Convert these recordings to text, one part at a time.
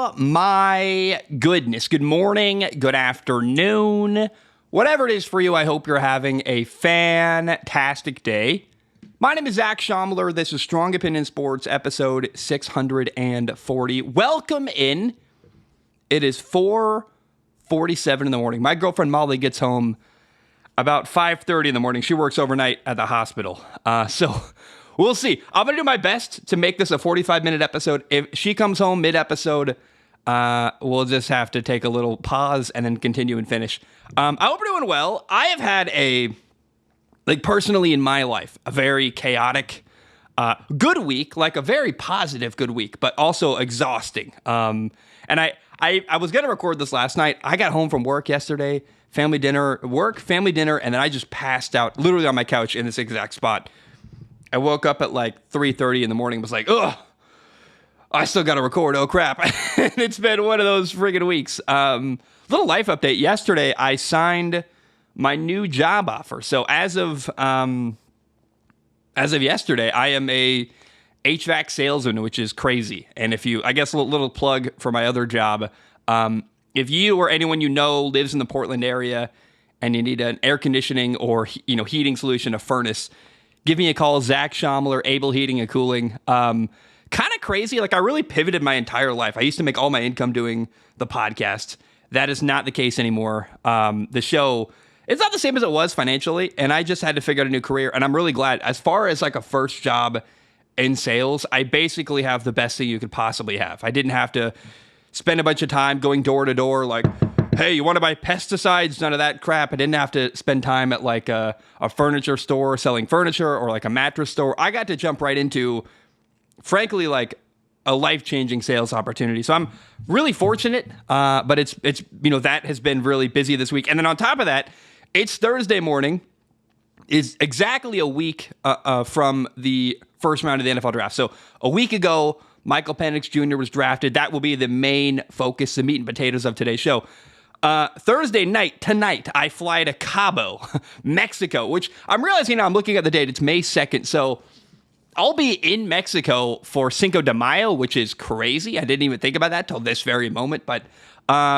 Oh my goodness. Good morning, good afternoon. Whatever it is for you, I hope you're having a fantastic day. My name is Zach Schomler. This is Strong Opinion Sports, episode 640. Welcome in. It is 4:47 in the morning. My girlfriend Molly gets home about 5:30 in the morning. She works overnight at the hospital. So we'll see. I'm going to do my best to make this a 45-minute episode. If she comes home mid-episode, we'll just have to take a little pause and then continue and finish. I hope you're doing well. I have had personally in my life, a very chaotic, good week, like a very positive good week, but also exhausting. And I was going to record this last night. I got home from work yesterday, family dinner, and then I just passed out literally on my couch in this exact spot. I woke up at like 3:30 in the morning, was like, ugh, I still got to record. Oh, crap. And it's been one of those friggin' weeks. Little life update. Yesterday, I signed my new job offer. So as of yesterday, I am a HVAC salesman, which is crazy. And I guess a little plug for my other job. If you or anyone you know lives in the Portland area and you need an air conditioning or heating solution, a furnace, give me a call. Zach Schomler, Able Heating and Cooling. Kind of crazy. Like I really pivoted my entire life. I used to make all my income doing the podcast. That is not the case anymore. The show, it's not the same as it was financially, and I just had to figure out a new career, and I'm really glad. As far as like a first job in sales, I basically have the best thing you could possibly have. I didn't have to spend a bunch of time going door to door like, hey, you want to buy pesticides? None of that crap. I didn't have to spend time at like a furniture store selling furniture or like a mattress store. I got to jump right into, frankly, like a life-changing sales opportunity. So I'm really fortunate, but it's that has been really busy this week. And then on top of that, it's Thursday morning, is exactly a week from the first round of the NFL draft. So a week ago, Michael Penix Jr. was drafted. That will be the main focus, the meat and potatoes of today's show. Thursday night, tonight, I fly to Cabo, Mexico, which I'm realizing now I'm looking at the date. It's May 2nd. So I'll be in Mexico for Cinco de Mayo, which is crazy. I didn't even think about that till this very moment. But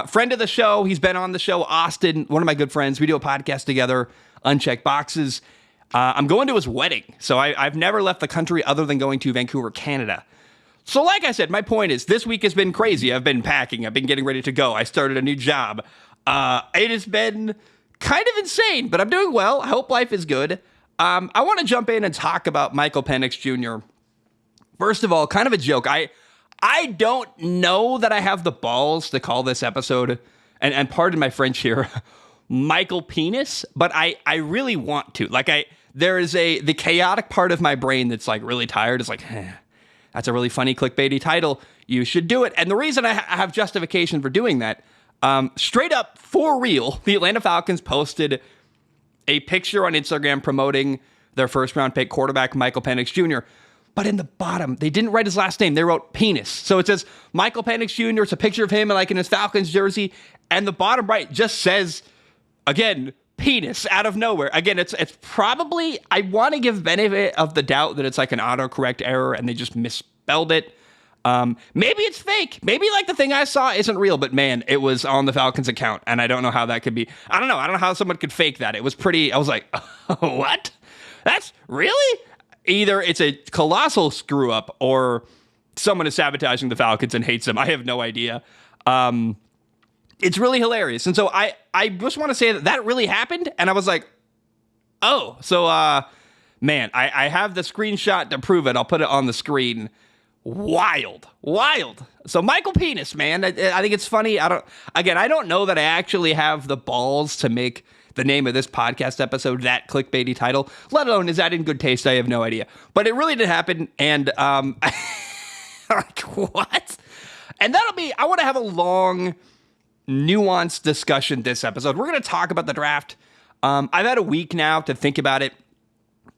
friend of the show, he's been on the show, Austin, one of my good friends. We do a podcast together, Unchecked Boxes. I'm going to his wedding. So I've never left the country other than going to Vancouver, Canada. So like I said, my point is this week has been crazy. I've been packing. I've been getting ready to go. I started a new job. It has been kind of insane, but I'm doing well. I hope life is good. I want to jump in and talk about Michael Penix Jr. First of all, kind of a joke. I don't know that I have the balls to call this episode, and pardon my French here, Michael Penis, but I really want to. Like there is the chaotic part of my brain that's like really tired. It's like, that's a really funny clickbaity title. You should do it. And the reason I have justification for doing that, straight up for real, the Atlanta Falcons posted a picture on Instagram promoting their first round pick quarterback, Michael Penix Jr. But in the bottom, they didn't write his last name. They wrote penis. So it says Michael Penix Jr. It's a picture of him like in his Falcons jersey. And the bottom right just says, again, penis out of nowhere. Again, it's probably, I want to give benefit of the doubt that it's like an autocorrect error and they just misspelled it. Maybe it's fake. Maybe like the thing I saw isn't real, but man, it was on the Falcons account, and I don't know how that could be. I don't know how someone could fake that. It was pretty, I was like, what? That's really? Either it's a colossal screw up or someone is sabotaging the Falcons and hates them. I have no idea. It's really hilarious. And so I just want to say that really happened, and I was like, oh, so, man, I have the screenshot to prove it. I'll put it on the screen. Wild. So Michael Penis, man, I think it's funny. I don't know that I actually have the balls to make the name of this podcast episode that clickbaity title, let alone is that in good taste. I have no idea, but it really did happen. And, like what? And I want to have a long, nuanced discussion this episode. We're going to talk about the draft. I've had a week now to think about it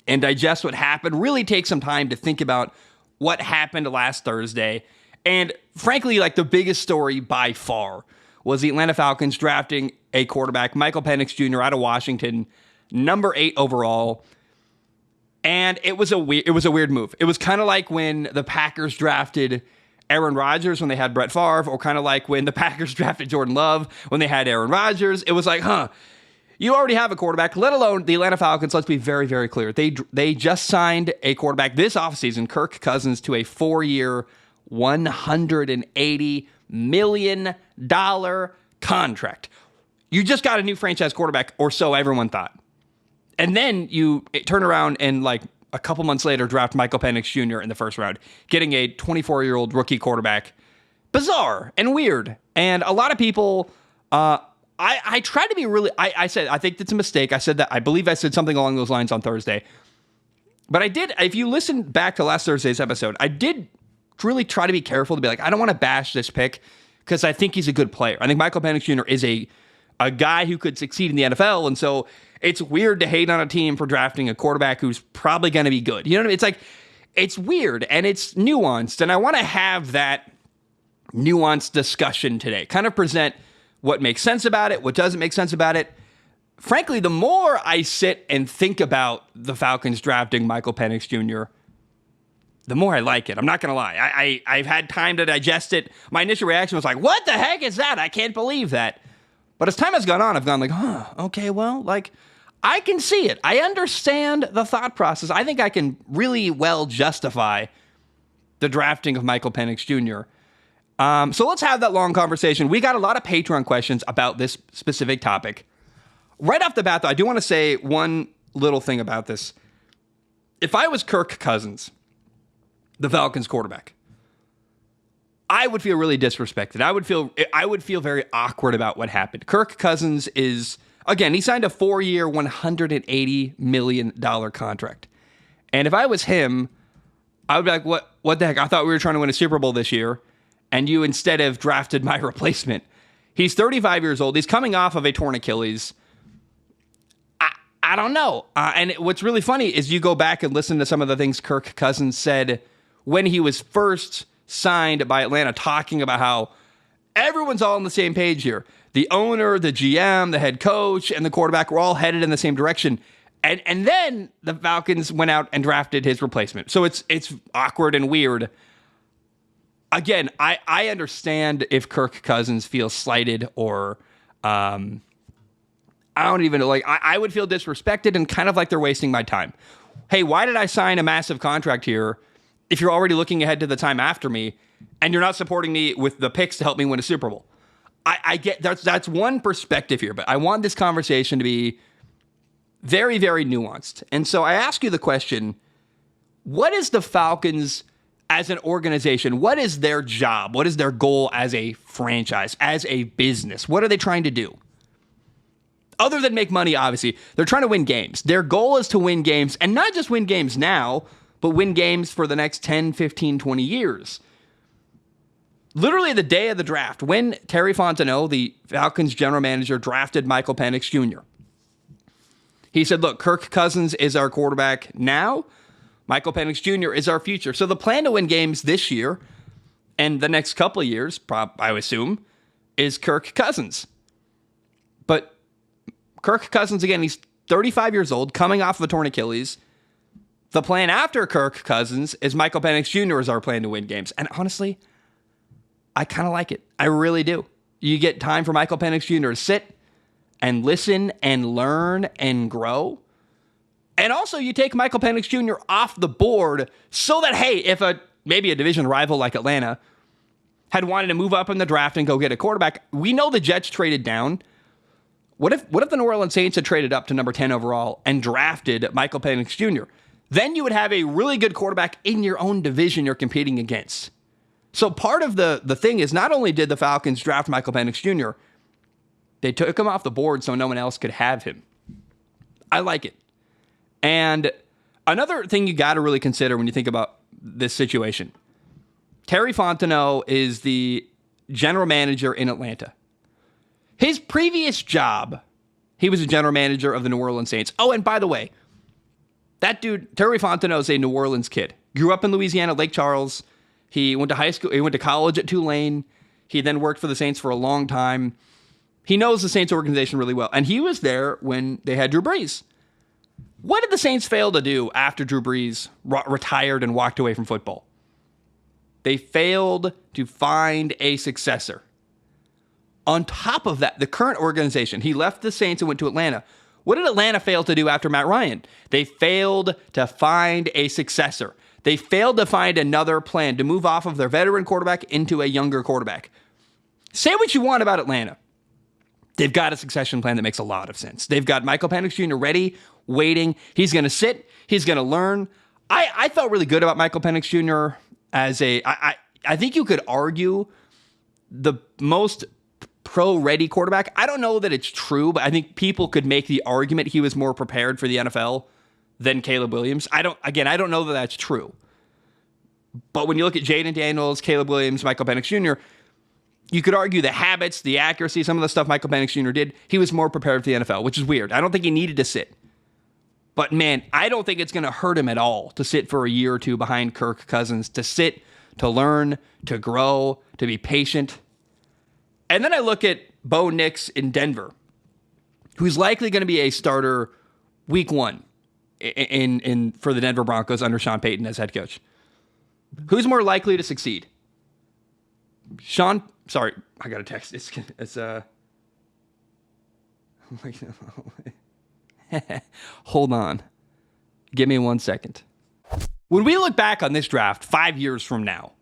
and digest what happened, really take some time to think about what happened last Thursday. And frankly, like the biggest story by far was the Atlanta Falcons drafting a quarterback, Michael Penix Jr. out of Washington, number 8 overall. And it was a weird move. It was kind of like when the Packers drafted Aaron Rodgers when they had Brett Favre, or kind of like when the Packers drafted Jordan Love when they had Aaron Rodgers. It was like, you already have a quarterback, let alone the Atlanta Falcons. Let's be very, very clear. They just signed a quarterback this offseason, Kirk Cousins, to a 4-year, $180 million contract. You just got a new franchise quarterback, or so everyone thought. And then you turn around and like a couple months later draft Michael Penix Jr. in the first round, getting a 24-year-old rookie quarterback. Bizarre and weird. And a lot of people, I tried to be really, I said, I think it's a mistake. I said that, I believe I said something along those lines on Thursday. But I did, if you listen back to last Thursday's episode, I did really try to be careful to be like, I don't want to bash this pick because I think he's a good player. I think Michael Penix Jr. is a guy who could succeed in the NFL. And so it's weird to hate on a team for drafting a quarterback who's probably going to be good. You know what I mean? It's like, it's weird and it's nuanced. And I want to have that nuanced discussion today, kind of present what makes sense about it, what doesn't make sense about it. Frankly, the more I sit and think about the Falcons drafting Michael Penix Jr., the more I like it. I'm not going to lie. I've had time to digest it. My initial reaction was like, what the heck is that? I can't believe that. But as time has gone on, I've gone like, okay, well, like, I can see it. I understand the thought process. I think I can really well justify the drafting of Michael Penix Jr. So let's have that long conversation. We got a lot of Patreon questions about this specific topic. Right off the bat, though, I do want to say one little thing about this. If I was Kirk Cousins, the Falcons quarterback, I would feel really disrespected. I would feel very awkward about what happened. Kirk Cousins is, again, he signed a 4-year, $180 million contract. And if I was him, I would be like, what the heck? I thought we were trying to win a Super Bowl this year, and you instead have drafted my replacement. He's 35 years old. He's coming off of a torn Achilles. I don't know. And what's really funny is you go back and listen to some of the things Kirk Cousins said when he was first signed by Atlanta, talking about how everyone's all on the same page here. The owner, the GM, the head coach, and the quarterback were all headed in the same direction. And then the Falcons went out and drafted his replacement. So it's awkward and weird. Again, I understand if Kirk Cousins feels slighted or I don't even know. Like, I would feel disrespected and kind of like they're wasting my time. Hey, why did I sign a massive contract here if you're already looking ahead to the time after me and you're not supporting me with the picks to help me win a Super Bowl? I get that's one perspective here, but I want this conversation to be very, very nuanced. And so I ask you the question, what is the Falcons as an organization? What is their job? What is their goal as a franchise, as a business? What are they trying to do? Other than make money, obviously, they're trying to win games. Their goal is to win games, and not just win games now, but win games for the next 10, 15, 20 years. Literally the day of the draft, when Terry Fontenot, the Falcons general manager, drafted Michael Penix Jr., he said, look, Kirk Cousins is our quarterback now. Michael Penix Jr. is our future. So the plan to win games this year and the next couple of years, I would assume, is Kirk Cousins. But Kirk Cousins, again, he's 35 years old, coming off of a torn Achilles. The plan after Kirk Cousins is Michael Penix Jr. is our plan to win games. And honestly, I kind of like it. I really do. You get time for Michael Penix Jr. to sit and listen and learn and grow. And also you take Michael Penix Jr. off the board so that, hey, if maybe a division rival like Atlanta had wanted to move up in the draft and go get a quarterback, we know the Jets traded down. What if the New Orleans Saints had traded up to number 10 overall and drafted Michael Penix Jr.? Then you would have a really good quarterback in your own division you're competing against. So part of the thing is not only did the Falcons draft Michael Penix Jr., they took him off the board so no one else could have him. I like it. And another thing you got to really consider when you think about this situation, Terry Fontenot is the general manager in Atlanta. His previous job, he was a general manager of the New Orleans Saints. Oh, and by the way, that dude, Terry Fontenot, is a New Orleans kid. Grew up in Louisiana, Lake Charles. He went to high school. He went to college at Tulane. He then worked for the Saints for a long time. He knows the Saints organization really well. And he was there when they had Drew Brees. What did the Saints fail to do after Drew Brees retired and walked away from football? They failed to find a successor. On top of that, the current organization, he left the Saints and went to Atlanta. What did Atlanta fail to do after Matt Ryan? They failed to find a successor. They failed to find another plan to move off of their veteran quarterback into a younger quarterback. Say what you want about Atlanta. They've got a succession plan that makes a lot of sense. They've got Michael Penix Jr. ready, waiting. He's going to sit. He's going to learn. I felt really good about Michael Penix Jr. as I think you could argue the most pro-ready quarterback. I don't know that it's true, but I think people could make the argument he was more prepared for the NFL than Caleb Williams. I don't know that that's true. But when you look at Jaden Daniels, Caleb Williams, Michael Penix Jr., you could argue the habits, the accuracy, some of the stuff Michael Penix Jr. did, he was more prepared for the NFL, which is weird. I don't think he needed to sit. But man, I don't think it's going to hurt him at all to sit for a year or two behind Kirk Cousins, to sit, to learn, to grow, to be patient. And then I look at Bo Nix in Denver, who's likely going to be a starter week one in for the Denver Broncos under Sean Payton as head coach. Who's more likely to succeed? Sorry, I got a text. It's hold on. Give me 1 second. When we look back on this draft 5 years from now,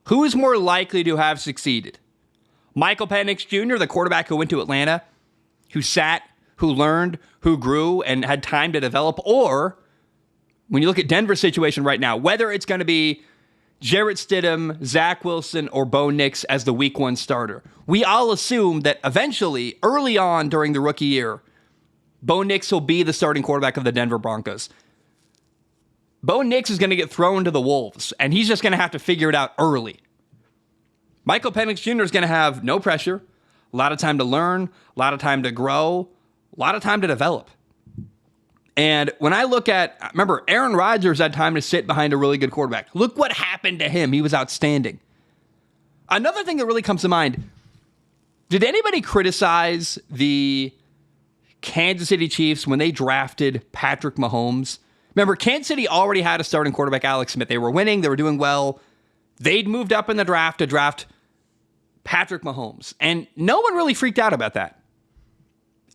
who is more likely to have succeeded? Michael Penix Jr., the quarterback who went to Atlanta, who sat, who learned, who grew, and had time to develop, or when you look at Denver's situation right now, whether it's going to be Jarrett Stidham, Zach Wilson, or Bo Nix as the week one starter. We all assume that eventually, early on during the rookie year, Bo Nix will be the starting quarterback of the Denver Broncos. Bo Nix is going to get thrown to the wolves, and he's just going to have to figure it out early. Michael Penix Jr. is going to have no pressure, a lot of time to learn, a lot of time to grow, a lot of time to develop. And when I look at, remember, Aaron Rodgers had time to sit behind a really good quarterback. Look what happened to him. He was outstanding. Another thing that really comes to mind, did anybody criticize the Kansas City Chiefs when they drafted Patrick Mahomes? Remember, Kansas City already had a starting quarterback, Alex Smith. They were winning. They were doing well. They'd moved up in the draft to draft Patrick Mahomes. And no one really freaked out about that.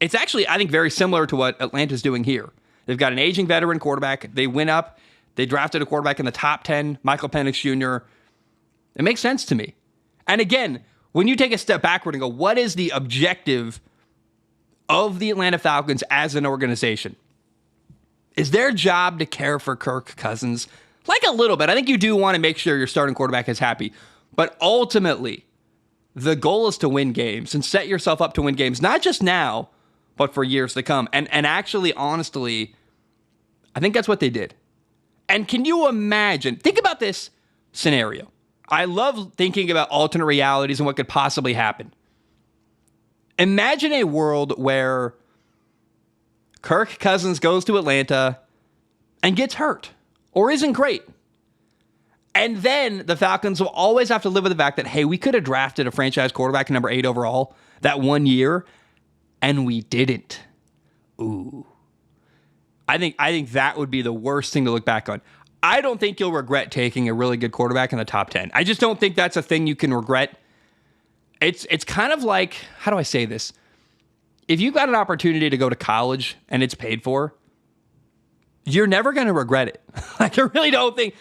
It's actually, I think, very similar to what Atlanta's doing here. They've got an aging veteran quarterback. They went up. They drafted a quarterback in the top 10, Michael Penix Jr. It makes sense to me. And again, when you take a step backward and go, what is the objective of the Atlanta Falcons as an organization? Is their job to care for Kirk Cousins? Like a little bit. I think you do want to make sure your starting quarterback is happy. But ultimately, the goal is to win games and set yourself up to win games, not just now, but for years to come. And actually, honestly, I think that's what they did. And can you imagine? Think about this scenario. I love thinking about alternate realities and what could possibly happen. Imagine a world where Kirk Cousins goes to Atlanta and gets hurt or isn't great. And then the Falcons will always have to live with the fact that, hey, we could have drafted a franchise quarterback number 8 overall that 1 year, and we didn't. Ooh. I think that would be the worst thing to look back on. I don't think you'll regret taking a really good quarterback in the top 10. I just don't think that's a thing you can regret. It's kind of like, how do I say this? If you got an opportunity to go to college and it's paid for, you're never going to regret it. Like, I really don't think...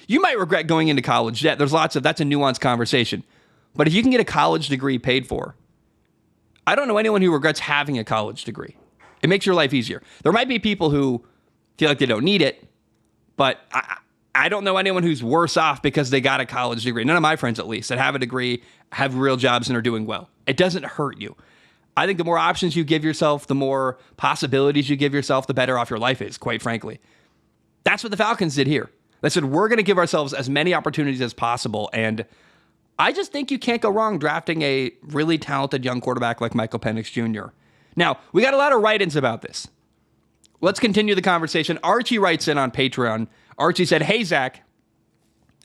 you might regret going into college. Yeah, that's a nuanced conversation. But if you can get a college degree paid for, I don't know anyone who regrets having a college degree. It makes your life easier. There might be people who feel like they don't need it, but I don't know anyone who's worse off because they got a college degree. None of my friends, at least, that have a degree, have real jobs, and are doing well. It doesn't hurt you. I think the more options you give yourself, the more possibilities you give yourself, the better off your life is, quite frankly. That's what the Falcons did here. They said, we're going to give ourselves as many opportunities as possible, and I just think you can't go wrong drafting a really talented young quarterback like Michael Penix Jr. Now, we got a lot of write-ins about this. Let's continue the conversation. Archie writes in on Patreon. Archie said, hey, Zach,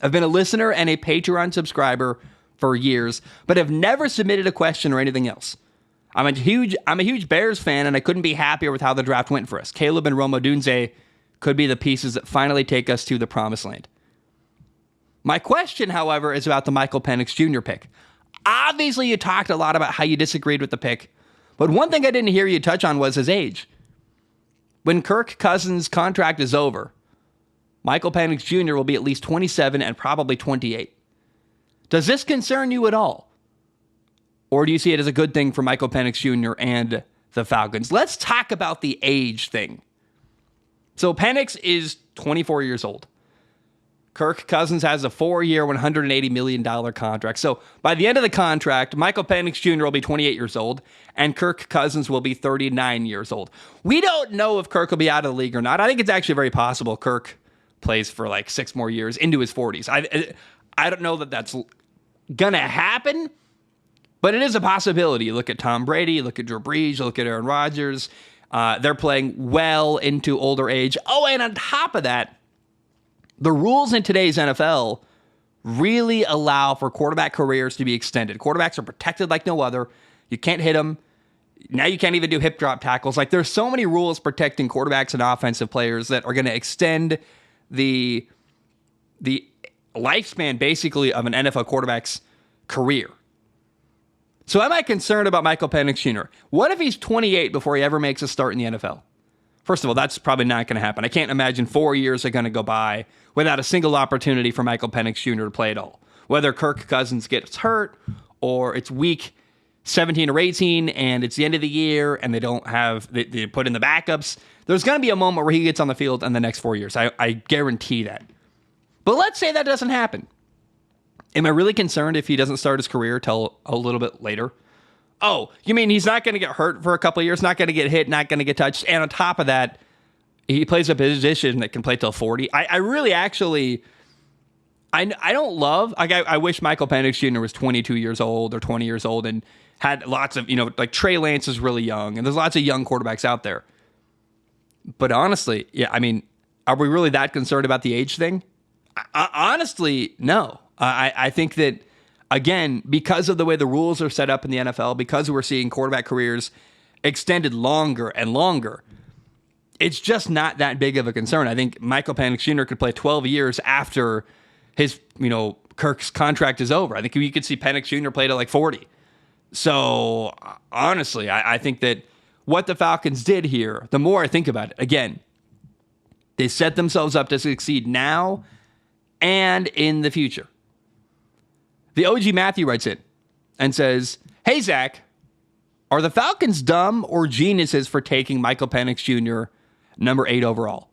I've been a listener and a Patreon subscriber for years, but have never submitted a question or anything else. I'm a huge Bears fan, and I couldn't be happier with how the draft went for us. Caleb and Rome Odunze could be the pieces that finally take us to the promised land. My question, however, is about the Michael Penix Jr. pick. Obviously, you talked a lot about how you disagreed with the pick, but one thing I didn't hear you touch on was his age. When Kirk Cousins' contract is over, Michael Penix Jr. will be at least 27 and probably 28. Does this concern you at all? Or do you see it as a good thing for Michael Penix Jr. and the Falcons? Let's talk about the age thing. So Penix is 24 years old. Kirk Cousins has a 4-year, $180 million contract. So by the end of the contract, Michael Penix Jr. will be 28 years old, and Kirk Cousins will be 39 years old. We don't know if Kirk will be out of the league or not. I think it's actually very possible Kirk plays for like 6 more years into his 40s. I don't know that that's going to happen, but it is a possibility. You look at Tom Brady, you look at Drew Brees, you look at Aaron Rodgers. They're playing well into older age. Oh, and on top of that, the rules in today's NFL really allow for quarterback careers to be extended. Quarterbacks are protected like no other. You can't hit them. Now you can't even do hip drop tackles. Like, there's so many rules protecting quarterbacks and offensive players that are going to extend the lifespan, basically, of an NFL quarterback's career. So am I concerned about Michael Penix Jr.? What if he's 28 before he ever makes a start in the NFL? First of all, that's probably not going to happen. I can't imagine 4 years are going to go by without a single opportunity for Michael Penix Jr. to play at all. Whether Kirk Cousins gets hurt or it's week 17 or 18 and it's the end of the year and they put in the backups, there's going to be a moment where he gets on the field in the next 4 years. I guarantee that. But let's say that doesn't happen. Am I really concerned if he doesn't start his career till a little bit later? Oh, you mean he's not going to get hurt for a couple of years, not going to get hit, not going to get touched, and on top of that, he plays a position that can play till 40? I really actually, I don't love, like, I wish Michael Penix Jr. was 22 years old or 20 years old and had lots of, like Trey Lance is really young, and there's lots of young quarterbacks out there. But honestly, yeah, I mean, are we really that concerned about the age thing? Honestly, no. I think that, again, because of the way the rules are set up in the NFL, because we're seeing quarterback careers extended longer and longer, it's just not that big of a concern. I think Michael Penix Jr. could play 12 years after his, Kirk's contract is over. I think you could see Penix Jr. play to like 40. So, honestly, I think that what the Falcons did here, the more I think about it, again, they set themselves up to succeed now and in the future. The OG Matthew writes in and says, "Hey, Zach, are the Falcons dumb or geniuses for taking Michael Penix Jr. number 8 overall?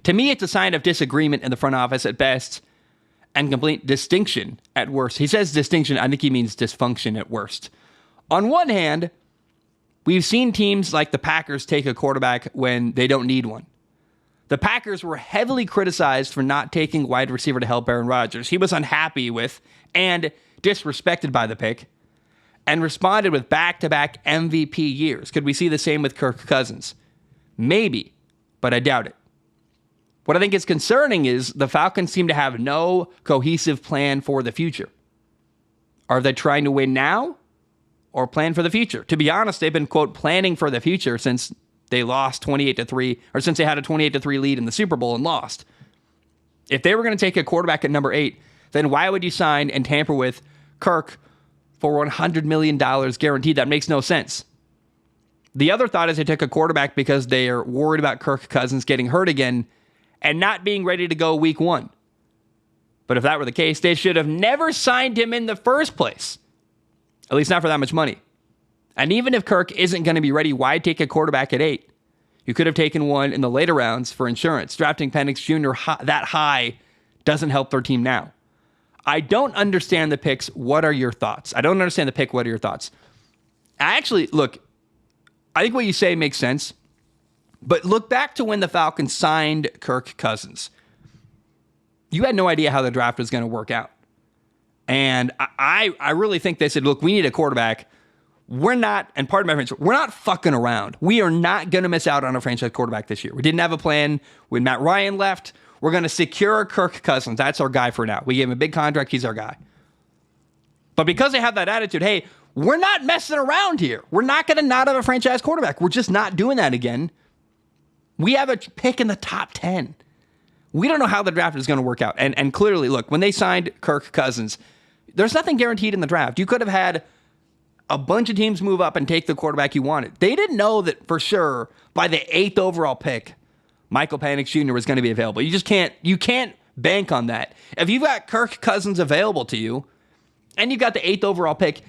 To me, it's a sign of disagreement in the front office at best and complete distinction at worst." He says distinction. I think he means dysfunction at worst. On one hand, we've seen teams like the Packers take a quarterback when they don't need one. The Packers were heavily criticized for not taking wide receiver to help Aaron Rodgers. He was unhappy with and disrespected by the pick and responded with back-to-back MVP years. Could we see the same with Kirk Cousins? Maybe, but I doubt it. What I think is concerning is the Falcons seem to have no cohesive plan for the future. Are they trying to win now or plan for the future? To be honest, they've been, quote, planning for the future since they lost 28-3, or since they had a 28-3 lead in the Super Bowl and lost. If they were going to take a quarterback at number 8, then why would you sign and tamper with Kirk for $100 million guaranteed? That makes no sense. The other thought is they took a quarterback because they are worried about Kirk Cousins getting hurt again and not being ready to go week 1. But if that were the case, they should have never signed him in the first place. At least not for that much money. And even if Kirk isn't going to be ready, why take a quarterback at 8? You could have taken one in the later rounds for insurance. Drafting Penix Jr. that high doesn't help their team now. I don't understand the picks. What are your thoughts? I don't understand the pick. What are your thoughts? Look, I think what you say makes sense. But look back to when the Falcons signed Kirk Cousins. You had no idea how the draft was going to work out. And I really think they said, look, we need a quarterback. We're not, and pardon my French, we're not fucking around. We are not going to miss out on a franchise quarterback this year. We didn't have a plan when Matt Ryan left. We're going to secure Kirk Cousins. That's our guy for now. We gave him a big contract. He's our guy. But because they have that attitude, hey, we're not messing around here. We're not going to not have a franchise quarterback. We're just not doing that again. We have a pick in the top 10. We don't know how the draft is going to work out. And clearly, look, when they signed Kirk Cousins, there's nothing guaranteed in the draft. You could have had a bunch of teams move up and take the quarterback you wanted. They didn't know that for sure by the 8th overall pick, Michael Penix Jr. was going to be available. You can't bank on that. If you've got Kirk Cousins available to you and you've got the 8th overall pick,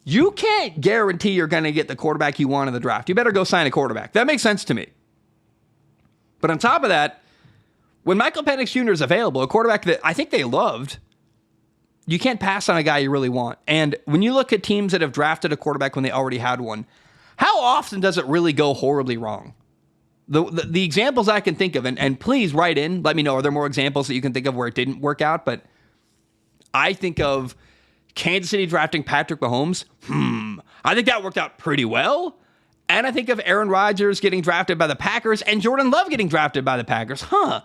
you can't guarantee you're going to get the quarterback you want in the draft. You better go sign a quarterback. That makes sense to me. But on top of that, when Michael Penix Jr. is available, a quarterback that I think they loved, you can't pass on a guy you really want. And when you look at teams that have drafted a quarterback when they already had one, how often does it really go horribly wrong? The examples I can think of, and please write in, let me know, are there more examples that you can think of where it didn't work out? But I think of Kansas City drafting Patrick Mahomes. I think that worked out pretty well. And I think of Aaron Rodgers getting drafted by the Packers and Jordan Love getting drafted by the Packers. I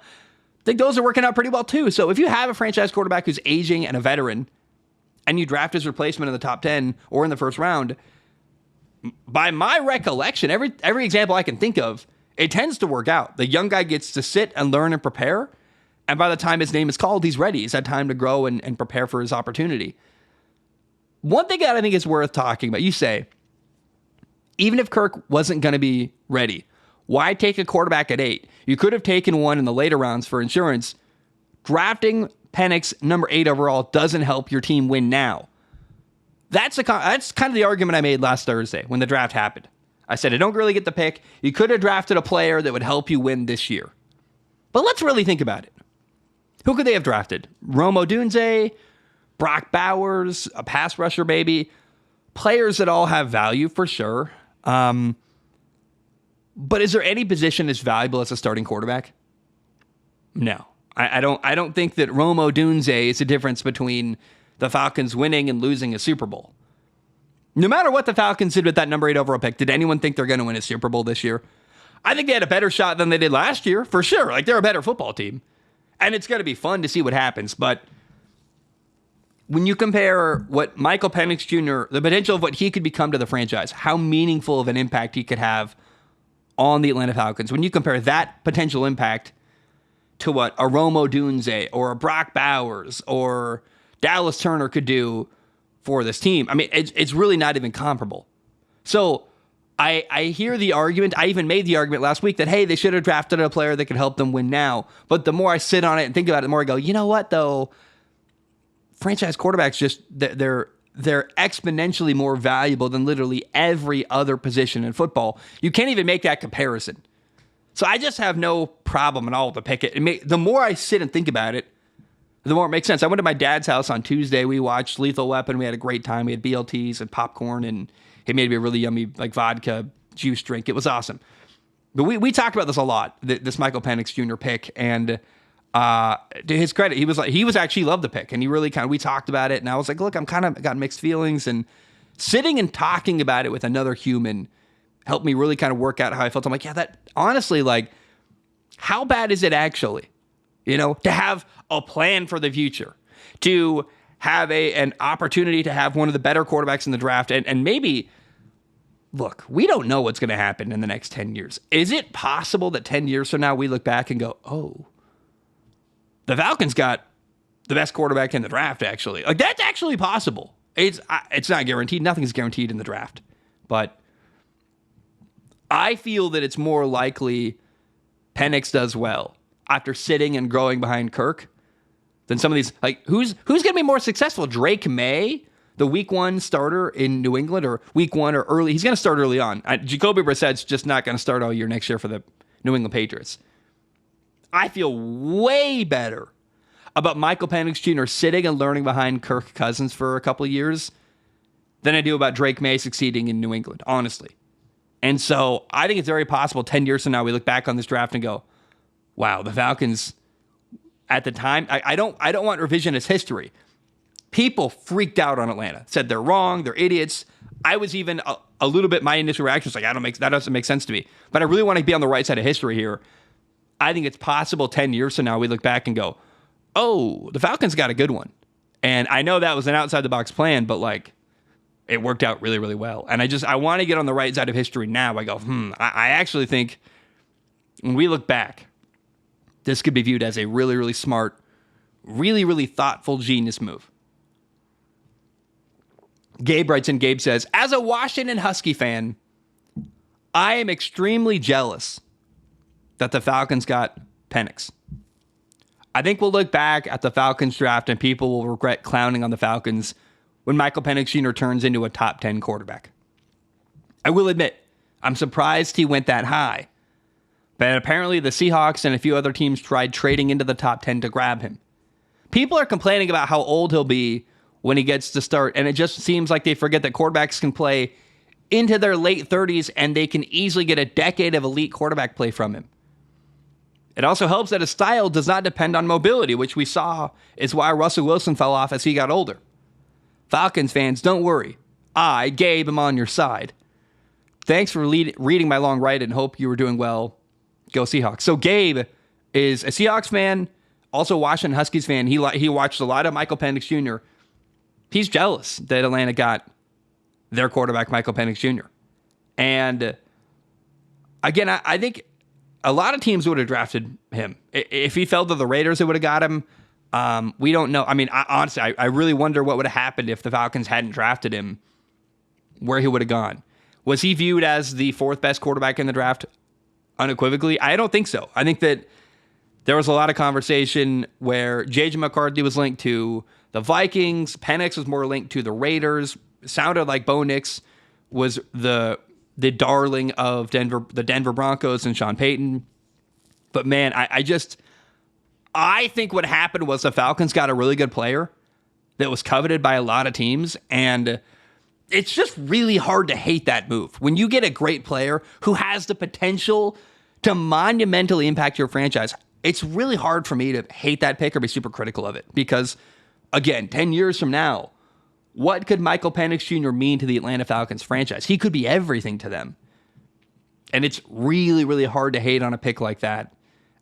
think those are working out pretty well too. So if you have a franchise quarterback who's aging and a veteran, and you draft his replacement in the top 10 or in the first round, by my recollection, every example I can think of, it tends to work out. The young guy gets to sit and learn and prepare, and by the time his name is called, he's ready. He's had time to grow and prepare for his opportunity. One thing that I think is worth talking about, you say, even if Kirk wasn't going to be ready, why take a quarterback at 8? You could have taken one in the later rounds for insurance. Drafting Penix number 8 overall doesn't help your team win now. That's kind of the argument I made last Thursday when the draft happened. I said, I don't really get the pick. You could have drafted a player that would help you win this year. But let's really think about it. Who could they have drafted? Rome Odunze, Brock Bowers, a pass rusher maybe. Players that all have value for sure. But is there any position as valuable as a starting quarterback? No. I don't think that Rome Odunze is the difference between the Falcons winning and losing a Super Bowl. No matter what the Falcons did with that number 8 overall pick, did anyone think they're going to win a Super Bowl this year? I think they had a better shot than they did last year, for sure. Like, they're a better football team. And it's going to be fun to see what happens. But when you compare what Michael Penix Jr., the potential of what he could become to the franchise, how meaningful of an impact he could have on the Atlanta Falcons, when you compare that potential impact to what a Rome Odunze or a Brock Bowers or Dallas Turner could do for this team, I mean, it's really not even comparable. So I hear the argument. I even made the argument last week that, hey, they should have drafted a player that could help them win now. But the more I sit on it and think about it, the more I go, you know what, though? Franchise quarterbacks just, they're exponentially more valuable than literally every other position in football. You can't even make that comparison. So I just have no problem at all to pick it. The more I sit and think about it, the more it makes sense. I went to my dad's house on Tuesday. We watched Lethal Weapon. We had a great time. We had BLTs and popcorn, and he made me a really yummy like vodka juice drink. It was awesome. But we talked about this a lot, this Michael Penix Jr. pick, and to his credit, he was actually loved the pick, and he really we talked about it, and I was like, look, I'm kind of got mixed feelings, and sitting and talking about it with another human helped me really kind of work out how I felt. I'm like, yeah, that honestly, like, how bad is it actually? You know, to have a plan for the future, to have an opportunity to have one of the better quarterbacks in the draft, and maybe, look, we don't know what's going to happen in the next 10 years. Is it possible that 10 years from now we look back and go, oh, the Falcons got the best quarterback in the draft, actually? Like, that's actually possible. It's not guaranteed. Nothing's guaranteed in the draft. But I feel that it's more likely Penix does well after sitting and growing behind Kirk than some of these. Like, who's going to be more successful? Drake May, the week 1 starter in New England, or week 1 or early? He's going to start early on. Jacoby Brissett's just not going to start all year next year for the New England Patriots. I feel way better about Michael Penix Jr. sitting and learning behind Kirk Cousins for a couple of years than I do about Drake May succeeding in New England, honestly. And so I think it's very possible 10 years from now we look back on this draft and go, wow, the Falcons at the time, I don't want revisionist history. People freaked out on Atlanta, said they're wrong, they're idiots. I was even a little bit, my initial reaction was like, that doesn't make sense to me. But I really want to be on the right side of history here. I think it's possible 10 years from now we look back and go, oh, the Falcons got a good one. And I know that was an outside the box plan, but like, it worked out really, really well. And I want to get on the right side of history now. I go, I actually think when we look back, this could be viewed as a really, really smart, really, really thoughtful genius move. Gabe writes in, Gabe says, as a Washington Husky fan, I am extremely jealous that the Falcons got Penix. I think we'll look back at the Falcons draft and people will regret clowning on the Falcons when Michael Penix Jr. turns into a top 10 quarterback. I will admit, I'm surprised he went that high. But apparently the Seahawks and a few other teams tried trading into the top 10 to grab him. People are complaining about how old he'll be when he gets to start, and it just seems like they forget that quarterbacks can play into their late 30s and they can easily get a decade of elite quarterback play from him. It also helps that his style does not depend on mobility, which we saw is why Russell Wilson fell off as he got older. Falcons fans, don't worry. I, Gabe, am on your side. Thanks for reading my long write and hope you were doing well. Go Seahawks. So Gabe is a Seahawks fan, also a Washington Huskies fan. He watched a lot of Michael Penix Jr. He's jealous that Atlanta got their quarterback, Michael Penix Jr. And again, I think a lot of teams would have drafted him. If he fell to the Raiders, it would have got him. We don't know. I mean, honestly, I really wonder what would have happened if the Falcons hadn't drafted him, where he would have gone. Was he viewed as the fourth best quarterback in the draft unequivocally? I don't think so. I think that there was a lot of conversation where J.J. McCarthy was linked to the Vikings. Penix was more linked to the Raiders. It sounded like Bo Nix was the darling of the Denver Broncos and Sean Payton. But man, I think what happened was the Falcons got a really good player that was coveted by a lot of teams, and it's just really hard to hate that move. When you get a great player who has the potential to monumentally impact your franchise, it's really hard for me to hate that pick or be super critical of it. Because, again, 10 years from now, what could Michael Penix Jr. mean to the Atlanta Falcons franchise? He could be everything to them. And it's really, really hard to hate on a pick like that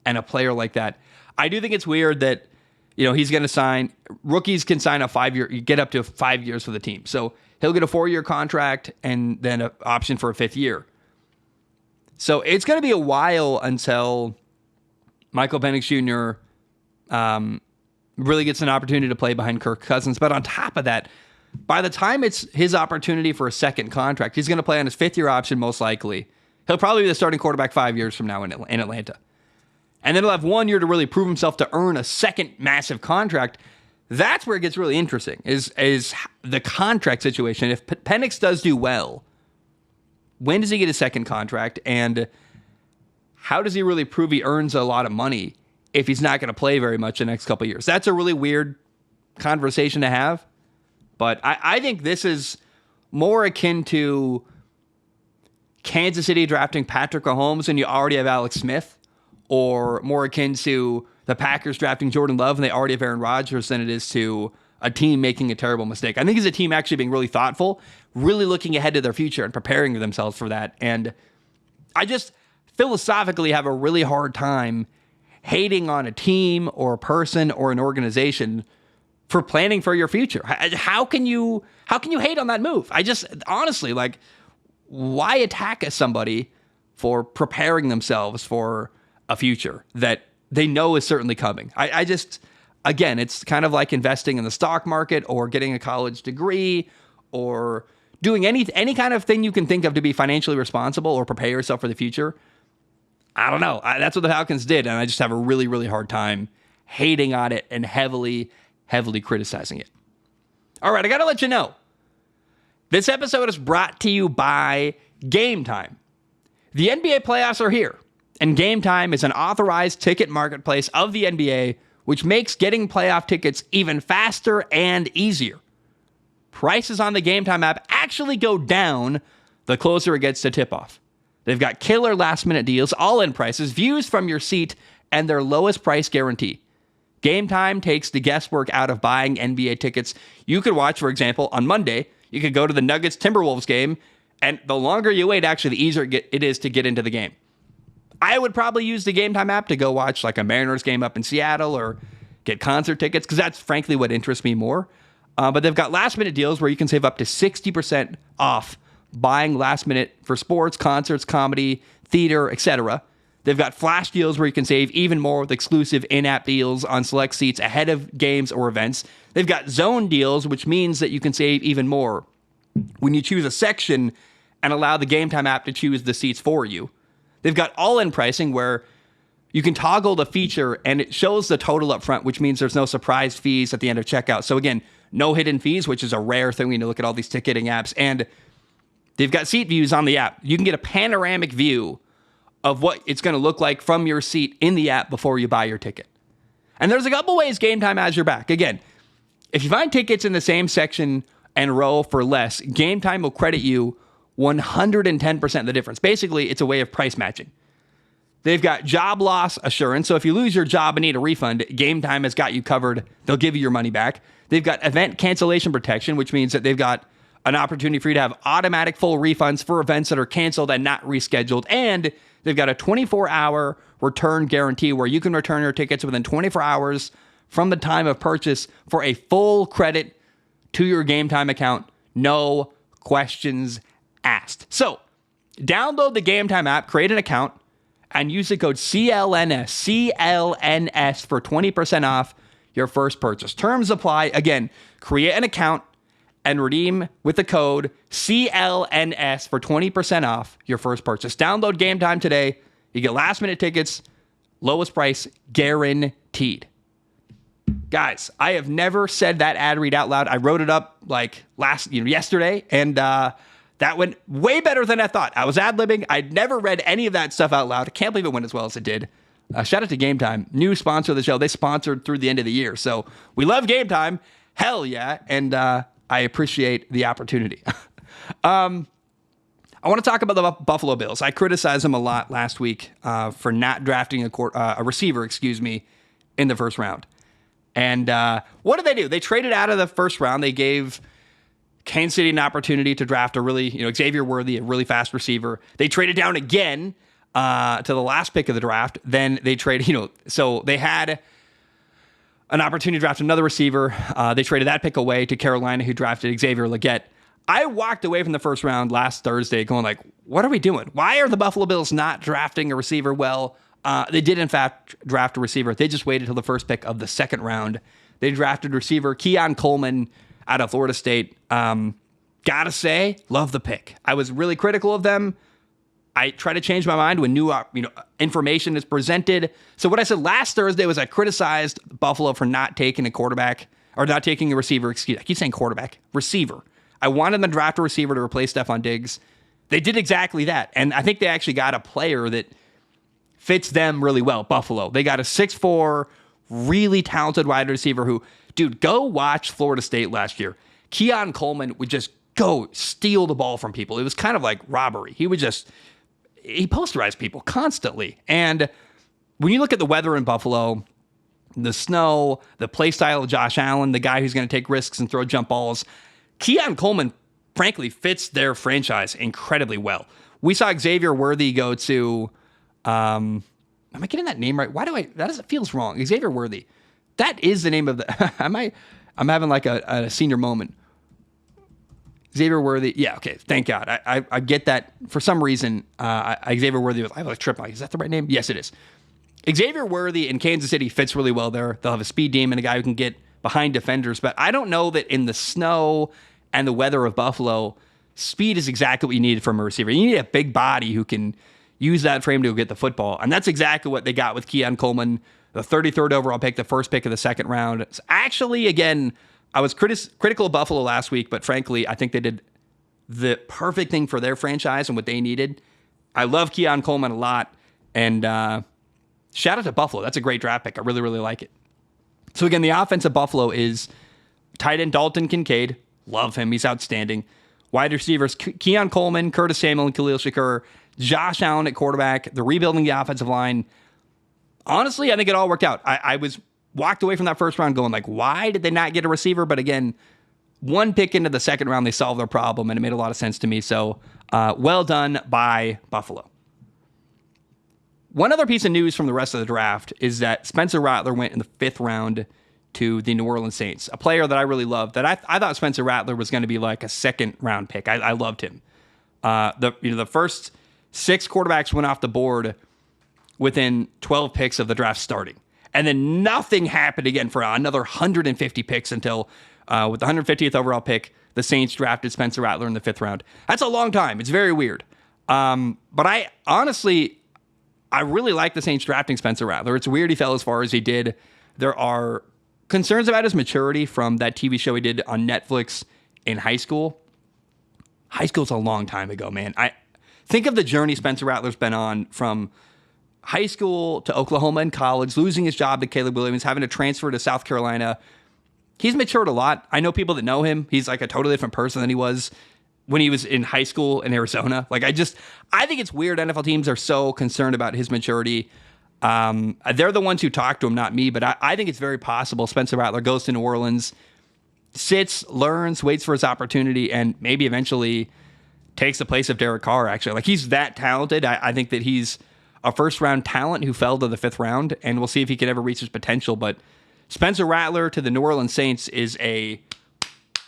and a player like that. I do think it's weird that, he's going to sign, rookies can sign a 5-year, you get up to 5 years for the team. So he'll get a 4-year contract and then an option for a 5th year. So it's going to be a while until Michael Penix Jr. Really gets an opportunity to play behind Kirk Cousins. But on top of that, by the time it's his opportunity for a second contract, he's going to play on his 5th-year option most likely. He'll probably be the starting quarterback 5 years from now in Atlanta. And then he'll have 1 year to really prove himself to earn a second massive contract. That's where it gets really interesting, is the contract situation. If Penix does do well, when does he get a second contract? And how does he really prove he earns a lot of money if he's not going to play very much the next couple of years? That's a really weird conversation to have. But I think this is more akin to Kansas City drafting Patrick Mahomes and you already have Alex Smith, or more akin to the Packers drafting Jordan Love and they already have Aaron Rodgers than it is to a team making a terrible mistake. I think it's a team actually being really thoughtful, really looking ahead to their future and preparing themselves for that. And I just philosophically have a really hard time hating on a team or a person or an organization for planning for your future. How can you hate on that move? I just, honestly, why attack somebody for preparing themselves for a future that they know is certainly coming? I just, again, it's kind of like investing in the stock market or getting a college degree or doing any kind of thing you can think of to be financially responsible or prepare yourself for the future. I don't know. That's what the Falcons did, and I just have a really, really hard time hating on it and heavily criticizing it. All right, I got to let you know. This episode is brought to you by Gametime. The NBA playoffs are here, and Gametime is an authorized ticket marketplace of the NBA, which makes getting playoff tickets even faster and easier. Prices on the Gametime app actually go down the closer it gets to tip-off. They've got killer last-minute deals, all-in prices, views from your seat, and their lowest price guarantee. Gametime takes the guesswork out of buying NBA tickets. You could watch, for example, on Monday, you could go to the Nuggets-Timberwolves game, and the longer you wait, actually, the easier it is to get into the game. I would probably use the Gametime app to go watch a Mariners game up in Seattle or get concert tickets, because that's frankly what interests me more. But they've got last-minute deals where you can save up to 60% off buying last minute for sports, concerts, comedy, theater, etc. They've got flash deals where you can save even more with exclusive in-app deals on select seats ahead of games or events. They've got zone deals, which means that you can save even more when you choose a section and allow the Gametime app to choose the seats for you. They've got all-in pricing where you can toggle the feature and it shows the total up front, which means there's no surprise fees at the end of checkout. So again, no hidden fees, which is a rare thing when you look at all these ticketing apps. And they've got seat views on the app. You can get a panoramic view of what it's going to look like from your seat in the app before you buy your ticket. And there's a couple ways Gametime has your back. Again, if you find tickets in the same section and row for less, Gametime will credit you 110% of the difference. Basically, it's a way of price matching. They've got job loss assurance. So if you lose your job and need a refund, Gametime has got you covered. They'll give you your money back. They've got event cancellation protection, which means that they've got an opportunity for you to have automatic full refunds for events that are canceled and not rescheduled. And they've got a 24-hour return guarantee where you can return your tickets within 24 hours from the time of purchase for a full credit to your Gametime account. No questions asked. So download the Gametime app, create an account, and use the code CLNS for 20% off your first purchase. Terms apply. Again, create an account and redeem with the code CLNS for 20% off your first purchase. Download Gametime today. You get last minute tickets, lowest price guaranteed. Guys, I have never said that ad read out loud. I wrote it up like yesterday, and that went way better than I thought. I was ad-libbing. I'd never read any of that stuff out loud. I can't believe it went as well as it did. Shout out to Gametime, new sponsor of the show. They sponsored through the end of the year. So we love Gametime. Hell yeah. And I appreciate the opportunity. I want to talk about the Buffalo Bills. I criticized them a lot last week for not drafting a receiver, in the first round. And what did they do? They traded out of the first round. They gave Kansas City an opportunity to draft a really, Xavier Worthy, a really fast receiver. They traded down again to the last pick of the draft. Then they traded, so they had an opportunity to draft another receiver. They traded that pick away to Carolina, who drafted Xavier Legette. I walked away from the first round last Thursday going like, what are we doing? Why are the Buffalo Bills not drafting a receiver? Well, they did, in fact, draft a receiver. They just waited till the first pick of the second round. They drafted receiver Keon Coleman out of Florida State. Gotta say, love the pick. I was really critical of them. I try to change my mind when new information is presented. So what I said last Thursday was I criticized Buffalo for not taking a quarterback, or not taking a receiver. I keep saying quarterback. Receiver. I wanted them to draft a receiver to replace Stephon Diggs. They did exactly that. And I think they actually got a player that fits them really well, Buffalo. They got a 6'4", really talented wide receiver who, dude, go watch Florida State last year. Keon Coleman would just go steal the ball from people. It was kind of like robbery. He posterized people constantly. And when you look at the weather in Buffalo, the snow, the play style of Josh Allen, the guy who's going to take risks and throw jump balls, Keon Coleman, frankly, fits their franchise incredibly well. We saw Xavier Worthy go to, am I getting that name right? That feels wrong. Xavier Worthy. That is the name of the, I'm having like a senior moment. Xavier Worthy. Yeah, okay. Thank God. I get that. For some reason, Xavier Worthy was, I have a trip. Is that the right name? Yes, it is. Xavier Worthy in Kansas City fits really well there. They'll have a speed demon, a guy who can get behind defenders. But I don't know that in the snow and the weather of Buffalo, speed is exactly what you need from a receiver. You need a big body who can use that frame to get the football. And that's exactly what they got with Keon Coleman, the 33rd overall pick, the first pick of the second round. It's actually, again, I was critical of Buffalo last week, but frankly, I think they did the perfect thing for their franchise and what they needed. I love Keon Coleman a lot, and shout out to Buffalo. That's a great draft pick. I really, really like it. So again, the offense of Buffalo is tight end Dalton Kincaid. Love him. He's outstanding. Wide receivers, Keon Coleman, Curtis Samuel, and Khalil Shakur. Josh Allen at quarterback. They're rebuilding the offensive line. Honestly, I think it all worked out. I was walked away from that first round going like, why did they not get a receiver? But again, one pick into the second round, they solved their problem, and it made a lot of sense to me. So well done by Buffalo. One other piece of news from the rest of the draft is that Spencer Rattler went in the 5th round to the New Orleans Saints, a player that I really loved. That I thought Spencer Rattler was going to be like a 2nd round pick. I loved him. The first 6 quarterbacks went off the board within 12 picks of the draft starting. And then nothing happened again for another 150 picks until with the 150th overall pick, the Saints drafted Spencer Rattler in the 5th round. That's a long time. It's very weird. But I really like the Saints drafting Spencer Rattler. It's weird he fell as far as he did. There are concerns about his maturity from that TV show he did on Netflix in high school. High school's a long time ago, man. I think of the journey Spencer Rattler's been on from high school to Oklahoma and college, losing his job to Caleb Williams, having to transfer to South Carolina. He's matured a lot. I know people that know him. He's like a totally different person than he was when he was in high school in Arizona. Like I think it's weird NFL teams are so concerned about his maturity. They're the ones who talk to him, not me, but I think it's very possible Spencer Rattler goes to New Orleans, sits, learns, waits for his opportunity, and maybe eventually takes the place of Derek Carr, actually. Like, he's that talented. I think that he's a first-round talent who fell to the 5th round, and we'll see if he can ever reach his potential. But Spencer Rattler to the New Orleans Saints is a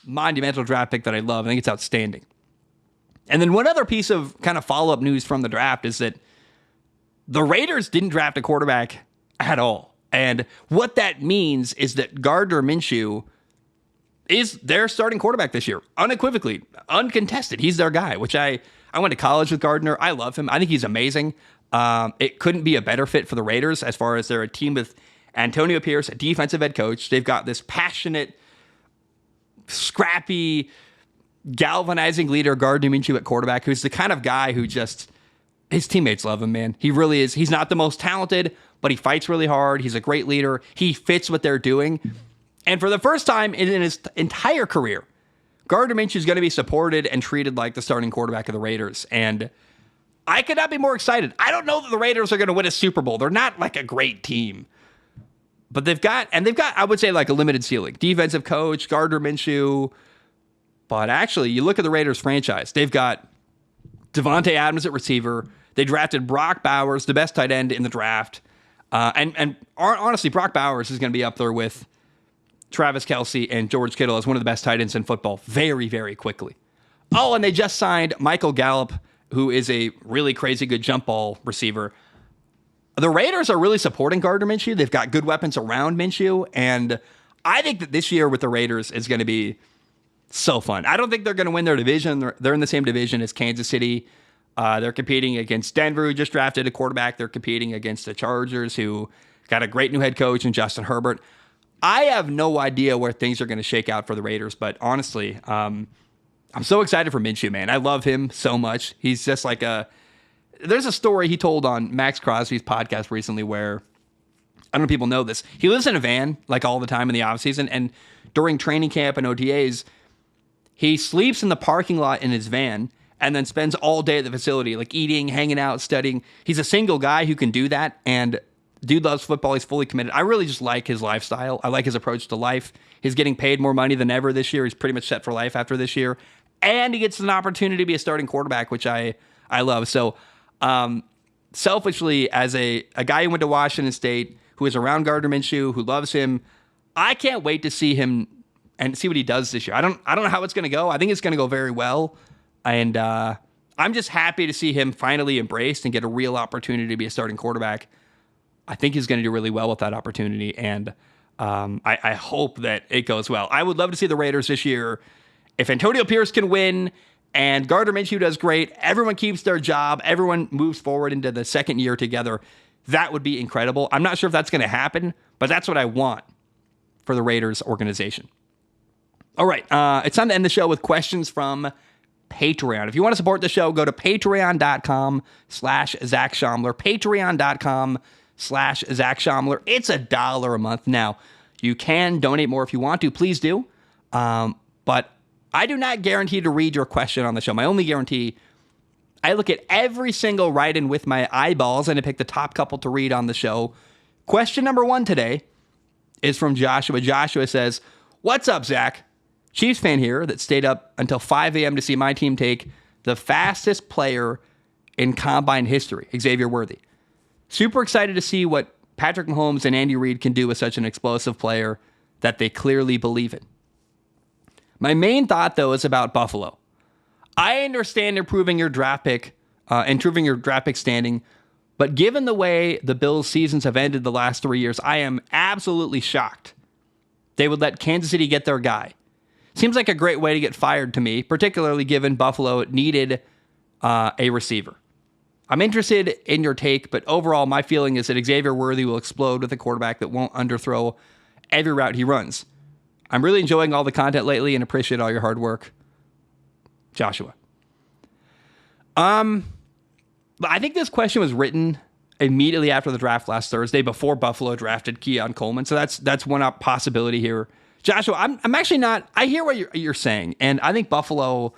monumental draft pick that I love. I think it's outstanding. And then one other piece of kind of follow-up news from the draft is that the Raiders didn't draft a quarterback at all. And what that means is that Gardner Minshew is their starting quarterback this year, unequivocally, uncontested. He's their guy, which I went to college with Gardner. I love him. I think he's amazing. It couldn't be a better fit for the Raiders as far as they're a team with Antonio Pierce, a defensive head coach. They've got this passionate, scrappy, galvanizing leader, Gardner Minshew at quarterback, who's the kind of guy who just, his teammates love him, man. He really is. He's not the most talented, but he fights really hard. He's a great leader. He fits what they're doing. And for the first time in his entire career, Gardner Minshew is going to be supported and treated like the starting quarterback of the Raiders. And I could not be more excited. I don't know that the Raiders are going to win a Super Bowl. They're not like a great team. But they've got, I would say, like a limited ceiling. Defensive coach, Gardner Minshew. But actually, you look at the Raiders franchise. They've got Devontae Adams at receiver. They drafted Brock Bowers, the best tight end in the draft. And honestly, Brock Bowers is going to be up there with Travis Kelce and George Kittle as one of the best tight ends in football very, very quickly. Oh, and they just signed Michael Gallup, who is a really crazy good jump ball receiver. The Raiders are really supporting Gardner Minshew. They've got good weapons around Minshew, and I think that this year with the Raiders is going to be so fun. I don't think they're going to win their division. They're in the same division as Kansas City. They're competing against Denver, who just drafted a quarterback. They're competing against the Chargers, who got a great new head coach in Justin Herbert. I have no idea where things are going to shake out for the Raiders, but honestly, I'm so excited for Minshew, man. I love him so much. He's just like there's a story he told on Max Crosby's podcast recently where, I don't know if people know this, he lives in a van like all the time in the offseason, and during training camp and OTAs, he sleeps in the parking lot in his van and then spends all day at the facility, like eating, hanging out, studying. He's a single guy who can do that, and dude loves football. He's fully committed. I really just like his lifestyle. I like his approach to life. He's getting paid more money than ever this year. He's pretty much set for life after this year. And he gets an opportunity to be a starting quarterback, which I love. So selfishly, as a guy who went to Washington State, who is around Gardner Minshew, who loves him, I can't wait to see him and see what he does this year. I don't know how it's going to go. I think it's going to go very well. And I'm just happy to see him finally embraced and get a real opportunity to be a starting quarterback. I think he's going to do really well with that opportunity, and I hope that it goes well. I would love to see the Raiders this year. If Antonio Pierce can win and Gardner Minshew does great, everyone keeps their job, everyone moves forward into the second year together, that would be incredible. I'm not sure if that's going to happen, but that's what I want for the Raiders organization. All right, it's time to end the show with questions from Patreon. If you want to support the show, go to patreon.com/Zach Schaumler, patreon.com/Zach Schaumler. It's $1 a month. Now, you can donate more if you want to. Please do. But I do not guarantee to read your question on the show. My only guarantee, I look at every single write-in with my eyeballs and I pick the top couple to read on the show. Question number 1 today is from Joshua. Joshua says, "What's up, Zach? Chiefs fan here that stayed up until 5 a.m. to see my team take the fastest player in combine history, Xavier Worthy. Super excited to see what Patrick Mahomes and Andy Reid can do with such an explosive player that they clearly believe in. My main thought, though, is about Buffalo. I understand improving your draft pick standing, But given the way the Bills' seasons have ended the last 3 years, I am absolutely shocked they would let Kansas City get their guy. Seems like a great way to get fired to me, particularly given Buffalo needed a receiver. I'm interested in your take, but overall, my feeling is that Xavier Worthy will explode with a quarterback that won't underthrow every route he runs. I'm really enjoying all the content lately and appreciate all your hard work. Joshua. I think this question was written immediately after the draft last Thursday, before Buffalo drafted Keon Coleman. So that's one possibility here. Joshua, I'm actually not. I hear what you're saying, and I think Buffalo,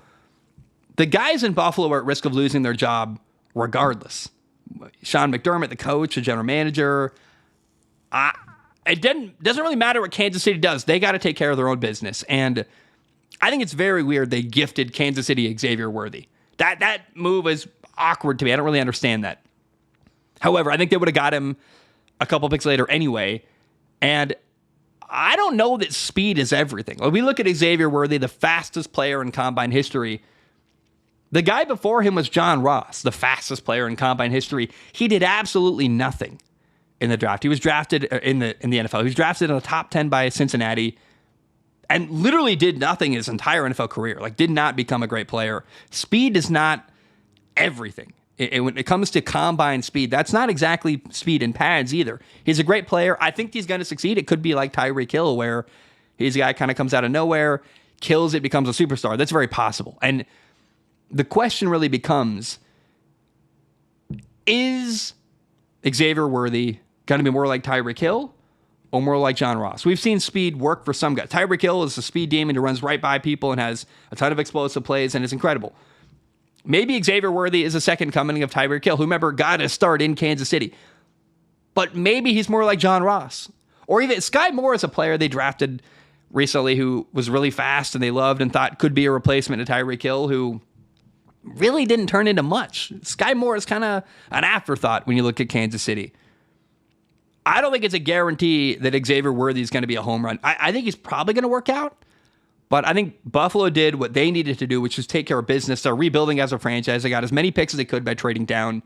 the guys in Buffalo are at risk of losing their job regardless. Sean McDermott, the coach, the general manager. It doesn't really matter what Kansas City does. They got to take care of their own business, and I think it's very weird they gifted Kansas City Xavier Worthy. That move is awkward to me. I don't really understand that. However, I think they would have got him a couple picks later anyway, and I don't know that speed is everything. When we look at Xavier Worthy, the fastest player in combine history. The guy before him was John Ross, the fastest player in combine history. He did absolutely nothing in the draft. He was drafted in the NFL. He was drafted in the top 10 by Cincinnati and literally did nothing his entire NFL career. Like, did not become a great player. Speed is not everything. When it comes to combine speed, that's not exactly speed in pads either. He's a great player. I think he's going to succeed. It could be like Tyreek Hill, where he's a guy kind of comes out of nowhere, kills it, becomes a superstar. That's very possible. And the question really becomes, is Xavier Worthy going to be more like Tyreek Hill or more like John Ross? We've seen speed work for some guys. Tyreek Hill is a speed demon who runs right by people and has a ton of explosive plays and is incredible. Maybe Xavier Worthy is a second coming of Tyreek Hill, who, remember, got a start in Kansas City. But maybe he's more like John Ross. Or even Sky Moore is a player they drafted recently who was really fast and they loved and thought could be a replacement to Tyreek Hill, who really didn't turn into much. Sky Moore is kind of an afterthought when you look at Kansas City. I don't think it's a guarantee that Xavier Worthy is going to be a home run. I think he's probably going to work out, but I think Buffalo did what they needed to do, which was take care of business. They're rebuilding as a franchise. They got as many picks as they could by trading down,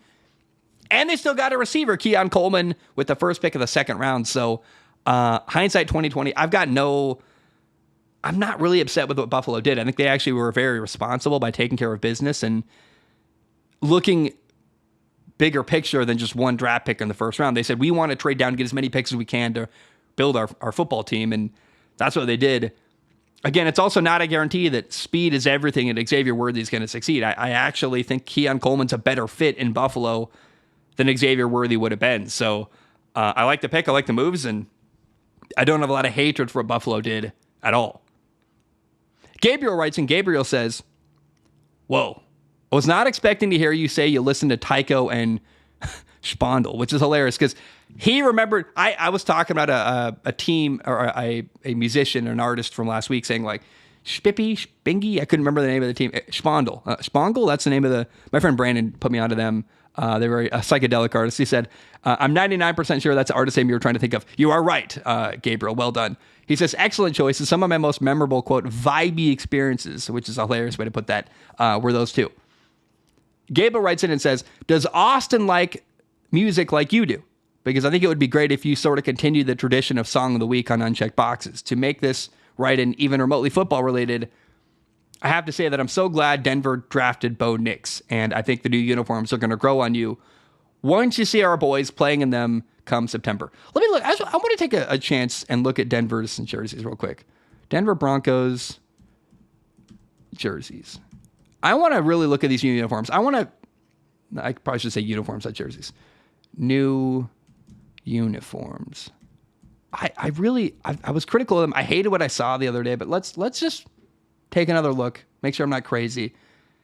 and they still got a receiver, Keon Coleman, with the first pick of the second round. So hindsight 2020, I'm not really upset with what Buffalo did. I think they actually were very responsible by taking care of business and looking bigger picture than just one draft pick in the first round. They said, we want to trade down and get as many picks as we can to build our football team, and that's what they did. Again, it's also not a guarantee that speed is everything and Xavier Worthy is going to succeed. I actually think Keon Coleman's a better fit in Buffalo than Xavier Worthy would have been. So I like the pick. I like the moves, and I don't have a lot of hatred for what Buffalo did at all. Gabriel writes, and Gabriel says, whoa, I was not expecting to hear you say you listened to Tycho and Spondle, which is hilarious because he remembered. I was talking about a team or a musician or an artist from last week saying like Spippy, Spingy. I couldn't remember the name of the team. Spondle. Spongle, that's the name of my friend Brandon put me onto them. They were a psychedelic artist. He said, I'm 99% sure that's the artist name you were trying to think of. You are right, Gabriel. Well done. He says, excellent choices. Some of my most memorable, quote, vibey experiences, which is a hilarious way to put that, were those two. Gabriel writes in and says, does Austin like music like you do? Because I think it would be great if you sort of continue the tradition of Song of the Week on Unchecked Boxes. To make this right and even remotely football related, I have to say that I'm so glad Denver drafted Bo Nix, and I think the new uniforms are going to grow on you once you see our boys playing in them come September. Let me look. I want to take a chance and look at Denver's jerseys real quick. Denver Broncos jerseys. I want to really look at these new uniforms. I probably should say uniforms, not jerseys. New uniforms. I was critical of them. I hated what I saw the other day, but let's just take another look. Make sure I'm not crazy.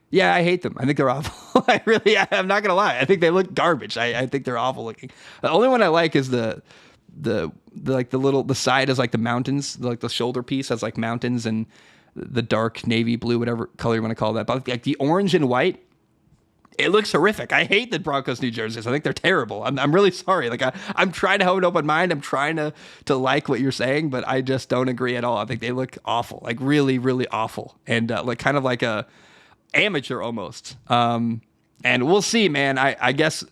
Yeah, I hate them. I think they're awful. I'm not gonna lie. I think they look garbage. I think they're awful looking. The only one I like is the side is like the mountains, like the shoulder piece has like mountains and the dark navy blue, whatever color you want to call that. But like the orange and white, it looks horrific. I hate the Broncos New Jerseys. I think they're terrible. I'm really sorry. Like I'm trying to have an open mind. I'm trying to like what you're saying, but I just don't agree at all. I think they look awful, like really, really awful, and like kind of like a amateur almost. And we'll see, man. I guess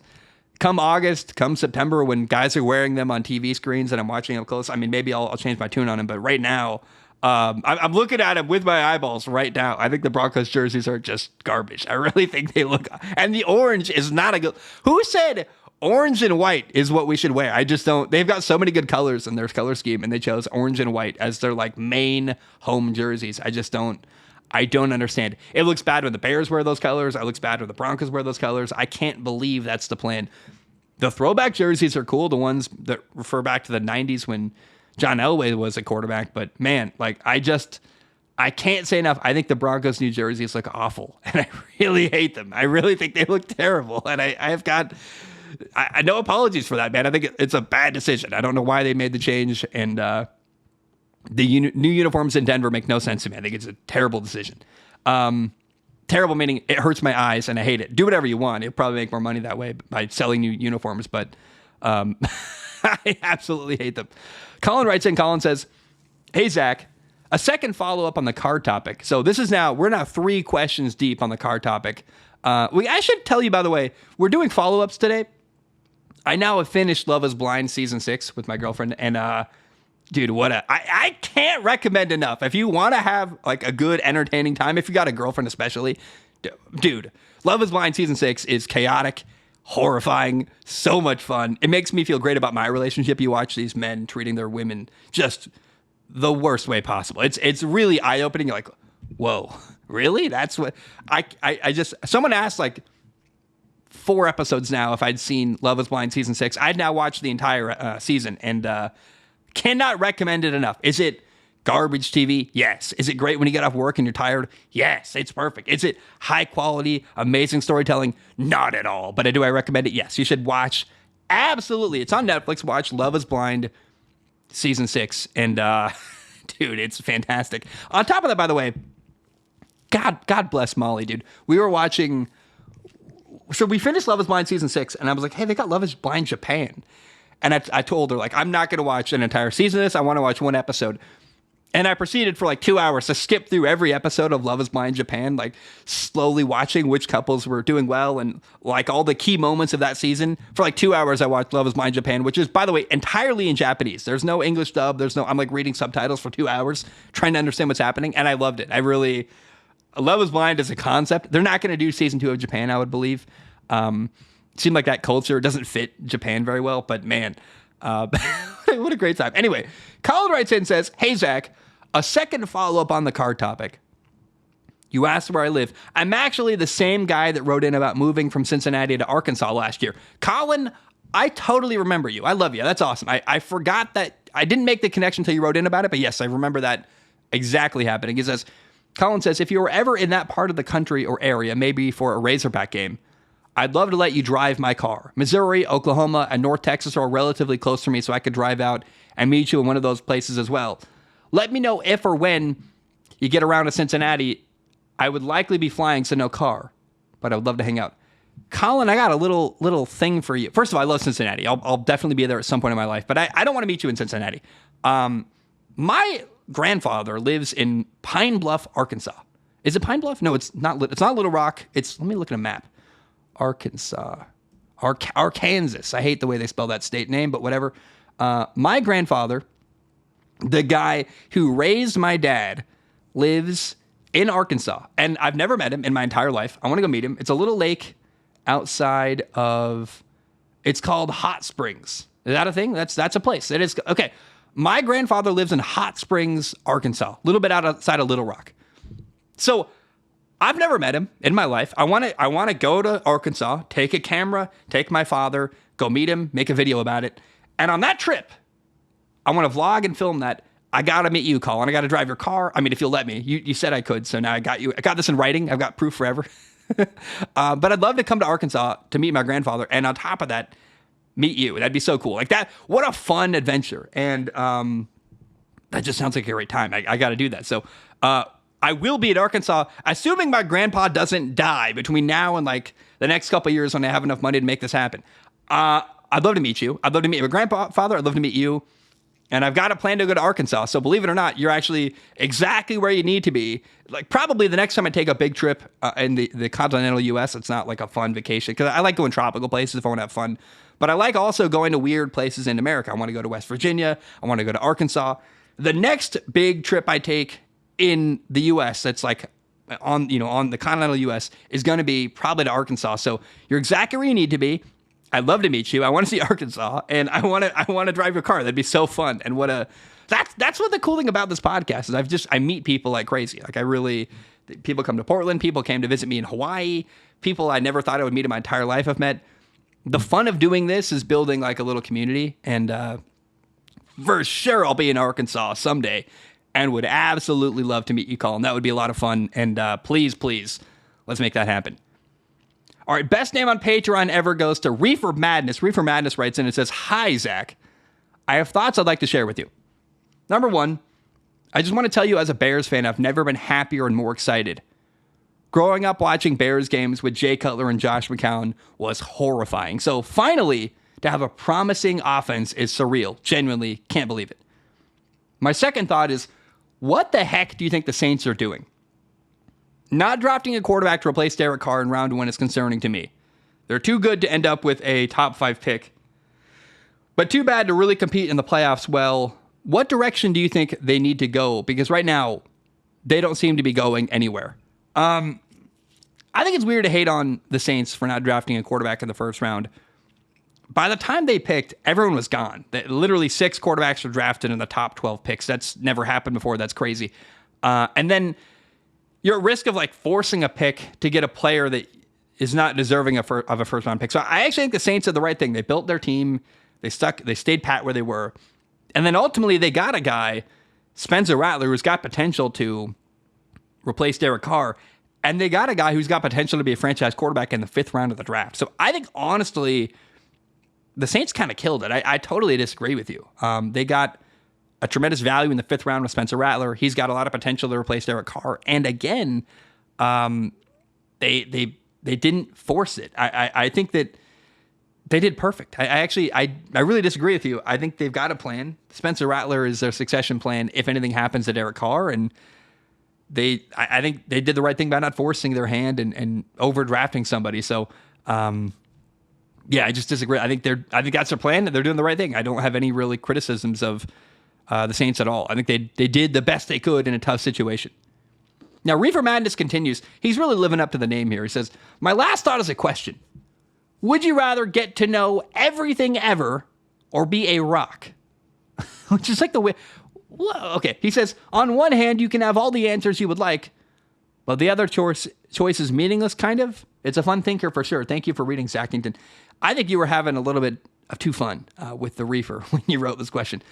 come August, come September, when guys are wearing them on TV screens and I'm watching them close, I mean, maybe I'll change my tune on them. But right now, I'm looking at them with my eyeballs right now. I think the Broncos jerseys are just garbage. I really think they look, and the orange is not a good. Who said orange and white is what we should wear? I just don't. They've got so many good colors in their color scheme, and they chose orange and white as their like main home jerseys. I don't understand. It looks bad when the Bears wear those colors. It looks bad when the Broncos wear those colors. I can't believe that's the plan. The throwback jerseys are cool, the ones that refer back to the 90s when John Elway was a quarterback. But man, like I can't say enough. I think the Broncos new jerseys look awful, and I really hate them. I really think they look terrible, and I no apologies for that, man. I think it's a bad decision. I don't know why they made the change, and the new uniforms in Denver make no sense to me. I think it's a terrible decision. Terrible meaning it hurts my eyes and I hate it. Do whatever you want. You'll probably make more money that way by selling new uniforms, but I absolutely hate them. Colin writes in. Colin says, "Hey, Zach, a second follow-up on the car topic." So we're now 3 questions deep on the car topic. I should tell you, by the way, we're doing follow-ups today. I now have finished Love is Blind season 6 with my girlfriend, and dude, I can't recommend enough. If you want to have like a good, entertaining time, if you got a girlfriend especially, dude, Love is Blind season 6 is chaotic, horrifying, so much fun. It makes me feel great about my relationship. You watch these men treating their women just the worst way possible. It's really eye-opening. You're like, whoa, really? That's what I just, someone asked like 4 episodes now if I'd seen Love is Blind season 6. I'd now watched the entire season, and cannot recommend it enough. Is it garbage TV? Yes. Is it great when you get off work and you're tired? Yes, it's perfect. Is it high quality, amazing storytelling? Not at all. But do I recommend it? Yes. You should watch. Absolutely. It's on Netflix. Watch Love is Blind season 6. And dude, it's fantastic. On top of that, by the way, God bless Molly, dude. We were watching. So we finished Love is Blind season 6, and I was like, hey, they got Love is Blind Japan. And I told her, like, I'm not going to watch an entire season of this. I want to watch one episode. And I proceeded for like 2 hours to skip through every episode of Love is Blind Japan, like slowly watching which couples were doing well and like all the key moments of that season. For like 2 hours, I watched Love is Blind Japan, which is, by the way, entirely in Japanese. There's no English dub. I'm like reading subtitles for 2 hours, trying to understand what's happening. And I loved it. Love is Blind as a concept. They're not going to do season 2 of Japan, I would believe. Seemed like that culture doesn't fit Japan very well, but man, what a great time. Anyway, Colin writes in and says, "Hey, Zach, a second follow-up on the car topic. You asked where I live. I'm actually the same guy that wrote in about moving from Cincinnati to Arkansas last year." Colin, I totally remember you. I love you. That's awesome. I forgot that. I didn't make the connection until you wrote in about it, but yes, I remember that exactly happening. Colin says, "If you were ever in that part of the country or area, maybe for a Razorback game, I'd love to let you drive my car. Missouri, Oklahoma, and North Texas are relatively close to me, so I could drive out and meet you in one of those places as well. Let me know if or when you get around to Cincinnati. I would likely be flying, so no car, but I would love to hang out." Colin, I got a little thing for you. First of all, I love Cincinnati. I'll definitely be there at some point in my life, but I don't want to meet you in Cincinnati. My grandfather lives in Pine Bluff, Arkansas. Is it Pine Bluff? No, it's not. It's not Little Rock. Let me look at a map. Arkansas. Arkansas. I hate the way they spell that state name, but whatever. My grandfather, the guy who raised my dad, lives in Arkansas, and I've never met him in my entire life. I want to go meet him. It's a little lake outside of, it's called Hot Springs. Is that a thing? That's a place. It is. Okay. My grandfather lives in Hot Springs, Arkansas, a little bit outside of Little Rock. So I've never met him in my life. I want to go to Arkansas, take a camera, take my father, go meet him, make a video about it. And on that trip, I want to vlog and film that. I got to meet you, Colin. I got to drive your car. I mean, if you'll let me. You said I could, so now I got you. I got this in writing. I've got proof forever. But I'd love to come to Arkansas to meet my grandfather, and on top of that, meet you. That'd be so cool. Like that. What a fun adventure. And that just sounds like a great time. I got to do that. So I will be at Arkansas, assuming my grandpa doesn't die between now and like the next couple of years when I have enough money to make this happen. I'd love to meet you. I'd love to meet my grandfather. I'd love to meet you. And I've got a plan to go to Arkansas. So believe it or not, you're actually exactly where you need to be. Like probably the next time I take a big trip in the continental U.S., it's not like a fun vacation. Because I like going tropical places if I want to have fun. But I like also going to weird places in America. I want to go to West Virginia. I want to go to Arkansas. The next big trip I take in the U.S. that's like on the continental U.S. is going to be probably to Arkansas. So you're exactly where you need to be. I'd love to meet you. I want to see Arkansas, and I want to drive your car. That'd be so fun. And that's what the cool thing about this podcast is. I meet people like crazy. Like people come to Portland. People came to visit me in Hawaii. People I never thought I would meet in my entire life I've met. The fun of doing this is building like a little community, and for sure I'll be in Arkansas someday, and would absolutely love to meet you, Colin. That would be a lot of fun. And please, let's make that happen. All right, best name on Patreon ever goes to Reefer Madness. Reefer Madness writes in and says, "Hi, Zach. I have thoughts I'd like to share with you. Number one, I just want to tell you as a Bears fan, I've never been happier and more excited. Growing up watching Bears games with Jay Cutler and Josh McCown was horrifying. So finally, to have a promising offense is surreal. Genuinely can't believe it. My second thought is, what the heck do you think the Saints are doing? Not drafting a quarterback to replace Derek Carr in round one is concerning to me. They're too good to end up with a top 5 pick, but too bad to really compete in the playoffs well. What direction do you think they need to go? Because right now, they don't seem to be going anywhere." I think it's weird to hate on the Saints for not drafting a quarterback in the first round. By the time they picked, everyone was gone. Literally 6 quarterbacks were drafted in the top 12 picks. That's never happened before. That's crazy. And then you're at risk of like forcing a pick to get a player that is not deserving of a first round pick. So I actually think the Saints did the right thing. They built their team. They stayed pat where they were. And then ultimately they got a guy, Spencer Rattler, who's got potential to replace Derek Carr. And they got a guy who's got potential to be a franchise quarterback in the 5th round of the draft. So I think honestly, the Saints kind of killed it. I totally disagree with you. They got a tremendous value in the 5th round with Spencer Rattler. He's got a lot of potential to replace Derek Carr. And again, they didn't force it. I think that they did perfect. I really disagree with you. I think they've got a plan. Spencer Rattler is their succession plan if anything happens to Derek Carr. And I think they did the right thing by not forcing their hand and overdrafting somebody. So, yeah, I just disagree. I think that's their plan, and they're doing the right thing. I don't have any really criticisms of the Saints at all. I think they did the best they could in a tough situation. Now, Reefer Madness continues. He's really living up to the name here. He says, "My last thought is a question. Would you rather get to know everything ever or be a rock?" Which is like the way... Okay, he says, "On one hand, you can have all the answers you would like, but the other choice is meaningless, kind of. It's a fun thinker for sure. Thank you for reading, Sackington." I think you were having a little bit of too fun with the Reefer when you wrote this question.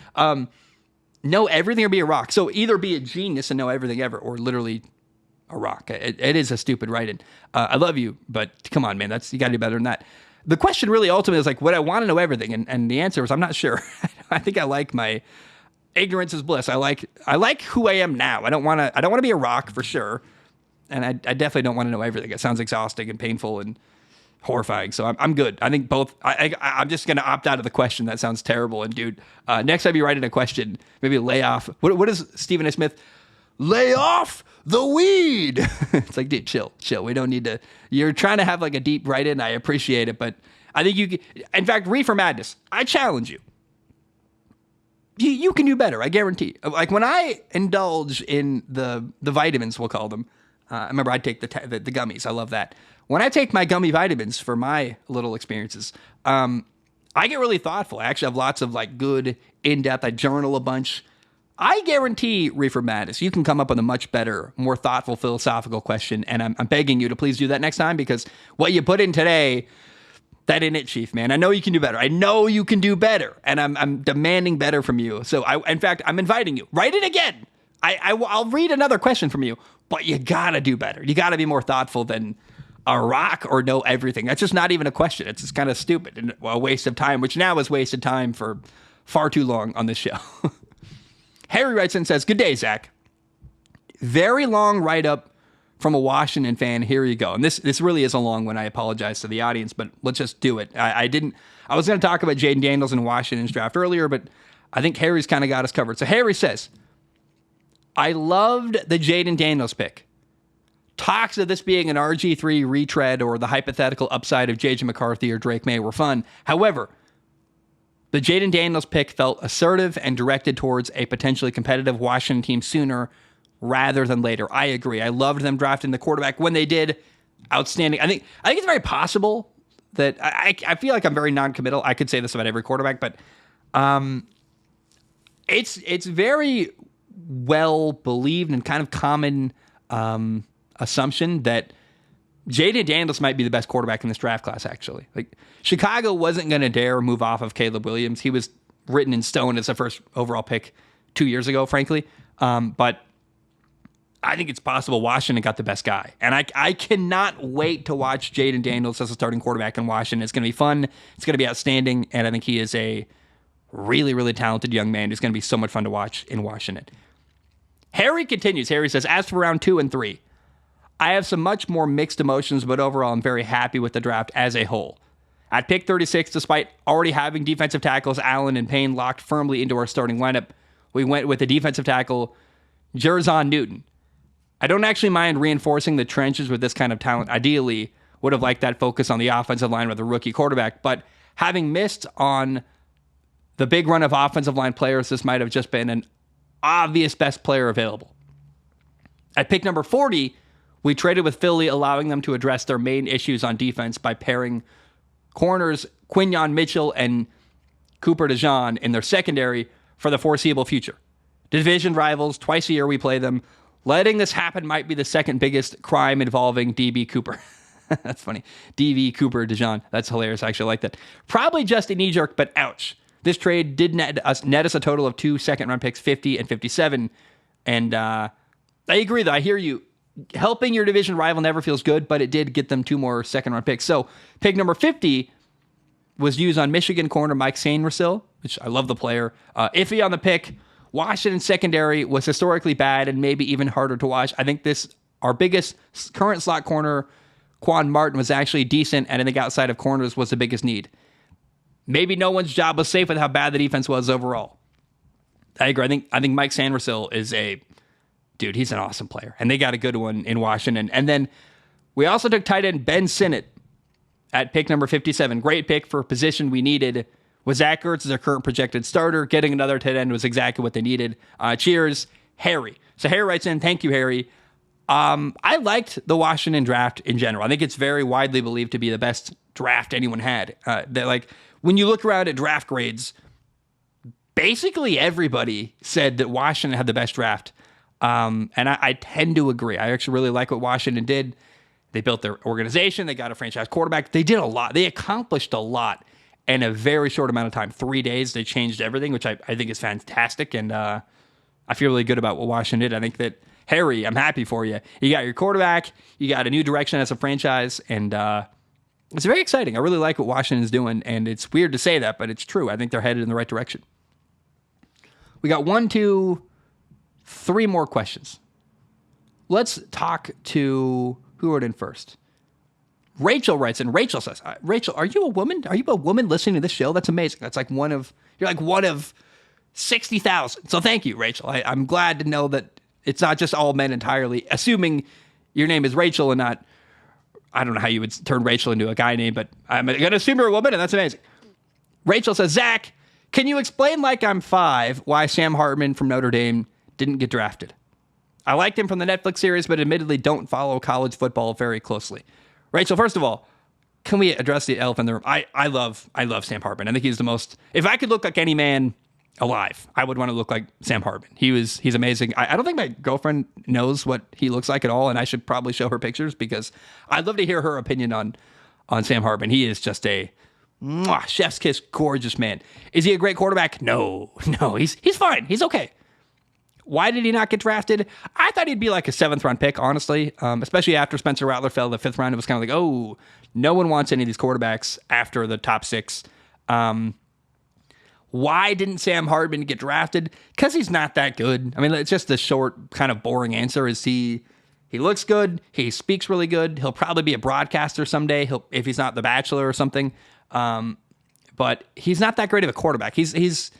Know everything or be a rock. So either be a genius and know everything ever, or literally a rock. It is a stupid write-in. I love you, but come on, man. You got to do better than that. The question really ultimately is like, would I want to know everything? And the answer is, I'm not sure. I think I like my ignorance is bliss. I like who I am now. I don't want to be a rock for sure. And I definitely don't want to know everything. It sounds exhausting and painful and horrifying. So I'm good. I think both. I'm just going to opt out of the question. That sounds terrible. And dude, next time you write in a question, maybe lay off. What is Stephen A. Smith? Lay off the weed. It's like, dude, chill. We don't need to. You're trying to have like a deep write-in. I appreciate it, but I think in fact, Reefer Madness, I challenge you. You can do better. I guarantee. Like when I indulge in the vitamins, we'll call them. I remember I'd take the gummies. I love that. When I take my gummy vitamins for my little experiences, I get really thoughtful. I actually have lots of like good in-depth. I journal a bunch. I guarantee, Reefer Madness, you can come up with a much better, more thoughtful, philosophical question. And I'm begging you to please do that next time, because what you put in today, that ain't it, Chief, man. I know you can do better. And I'm demanding better from you. So in fact, I'm inviting you. Write it again. I'll read another question from you, but you gotta do better. You gotta be more thoughtful than a rock or know everything. That's just not even a question. It's just kind of stupid and a waste of time, which now is wasted time for far too long on this show. Harry writes in and says, "Good day, Zach. Very long write-up from a Washington fan. Here you go." And this really is a long one. I apologize to the audience, but let's just do it. I was going to talk about Jaden Daniels in Washington's draft earlier, but I think Harry's kind of got us covered. So Harry says, I loved the Jaden Daniels pick. Talks of this being an RG3 retread or the hypothetical upside of JJ McCarthy or Drake May were fun. However, the Jaden Daniels pick felt assertive and directed towards a potentially competitive Washington team sooner rather than later. I agree. I loved them drafting the quarterback when they did. Outstanding. I think it's very possible that I feel like I'm very non-committal. I could say this about every quarterback, but it's very well believed and kind of common assumption that Jaden Daniels might be the best quarterback in this draft class, actually. Like, Chicago wasn't going to dare move off of Caleb Williams. He was written in stone as the first overall pick 2 years ago, frankly. But I think it's possible Washington got the best guy. And I cannot wait to watch Jaden Daniels as a starting quarterback in Washington. It's going to be fun. It's going to be outstanding. And I think he is a really, really talented young man who's going to be so much fun to watch in Washington. Harry continues. Harry says, as for round 2 and 3, I have some much more mixed emotions, but overall I'm very happy with the draft as a whole. At pick 36, despite already having defensive tackles Allen and Payne locked firmly into our starting lineup, we went with the defensive tackle Jerzon Newton. I don't actually mind reinforcing the trenches with this kind of talent. Ideally, would have liked that focus on the offensive line with a rookie quarterback, but having missed on the big run of offensive line players, this might have just been an obvious best player available. At pick number 40, we traded with Philly, allowing them to address their main issues on defense by pairing corners Quinyon Mitchell and Cooper DeJean in their secondary for the foreseeable future. Division rivals, twice a year we play them. Letting this happen might be the second biggest crime involving DB Cooper. That's funny. DB Cooper DeJean. That's hilarious. I actually like that. Probably just a knee jerk, but ouch. This trade did net us a total of 2 second-round picks, 50 and 57. And I agree, though. I hear you. Helping your division rival never feels good, but it did get them 2 more second-round picks. So pick number 50 was used on Michigan corner Mike Sainrissil, which I love the player. Iffy on the pick. Washington secondary was historically bad and maybe even harder to watch. I think our biggest current slot corner, Quan Martin, was actually decent, and I think outside of corners was the biggest need. Maybe no one's job was safe with how bad the defense was overall. I agree. I think Mike Sainrissil is dude, he's an awesome player. And they got a good one in Washington. And then we also took tight end Ben Sinnott at pick number 57. Great pick for a position we needed. With Zach Ertz as their current projected starter, getting another tight end was exactly what they needed. Cheers, Harry. So Harry writes in, thank you, Harry. I liked the Washington draft in general. I think it's very widely believed to be the best draft anyone had. When you look around at draft grades, basically everybody said that Washington had the best draft. And I tend to agree. I actually really like what Washington did. They built their organization. They got a franchise quarterback. They did a lot. They accomplished a lot in a very short amount of time. 3 days, they changed everything, which I think is fantastic. And I feel really good about what Washington did. I think that, Harry, I'm happy for you. You got your quarterback. You got a new direction as a franchise. And it's very exciting. I really like what Washington's doing. And it's weird to say that, but it's true. I think they're headed in the right direction. We got 1, 2, 3 more questions. Let's talk to who wrote in first. Rachel writes in. Rachel says, Rachel, are you a woman? Are you a woman listening to this show? That's amazing. That's like one of 60,000. So thank you, Rachel. I'm glad to know that it's not just all men entirely, assuming your name is Rachel and not, I don't know how you would turn Rachel into a guy name, but I'm going to assume you're a woman, and that's amazing. Rachel says, Zach, can you explain like I'm 5 why Sam Hartman from Notre Dame didn't get drafted? I liked him from the Netflix series, but admittedly don't follow college football very closely. Rachel, first of all, can we address the elephant in the room? I love Sam Hartman. I think he's the most, if I could look like any man alive, I would want to look like Sam Hartman. He's amazing. I don't think my girlfriend knows what he looks like at all, and I should probably show her pictures because I'd love to hear her opinion on Sam Hartman. He is just a chef's kiss, gorgeous man. Is he a great quarterback? No, he's fine. He's okay. Why did he not get drafted? I thought he'd be like a 7th round pick, honestly, especially after Spencer Rattler fell the 5th round. It was kind of like, oh, no one wants any of these quarterbacks after the top 6. Why didn't Sam Hartman get drafted? Because he's not that good. I mean, it's just the short, kind of boring answer is he looks good. He speaks really good. He'll probably be a broadcaster someday, if he's not The Bachelor or something. But he's not that great of a quarterback. He's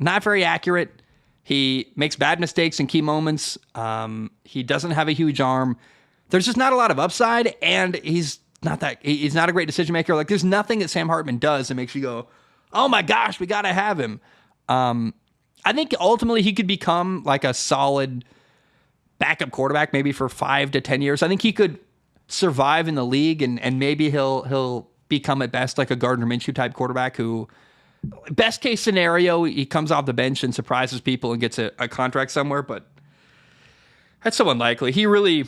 not very accurate. He makes bad mistakes in key moments. He doesn't have a huge arm. There's just not a lot of upside, and he's not a great decision maker. Like, there's nothing that Sam Hartman does that makes you go, oh my gosh, we got to have him. I think ultimately he could become like a solid backup quarterback, maybe for 5 to 10 years. I think he could survive in the league, and maybe he'll become at best like a Gardner Minshew type quarterback who, best case scenario, he comes off the bench and surprises people and gets a contract somewhere, but that's so unlikely. He really,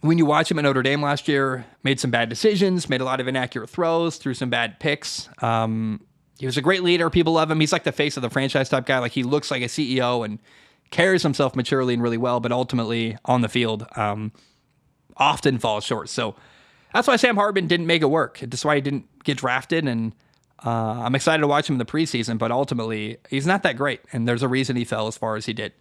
when you watch him at Notre Dame last year, made some bad decisions, made a lot of inaccurate throws, threw some bad picks. He was a great leader. People love him. He's like the face of the franchise type guy. Like, he looks like a CEO and carries himself maturely and really well, but ultimately on the field, often falls short. So that's why Sam Hartman didn't make it work. That's why he didn't get drafted. And I'm excited to watch him in the preseason, but ultimately he's not that great. And there's a reason he fell as far as he did.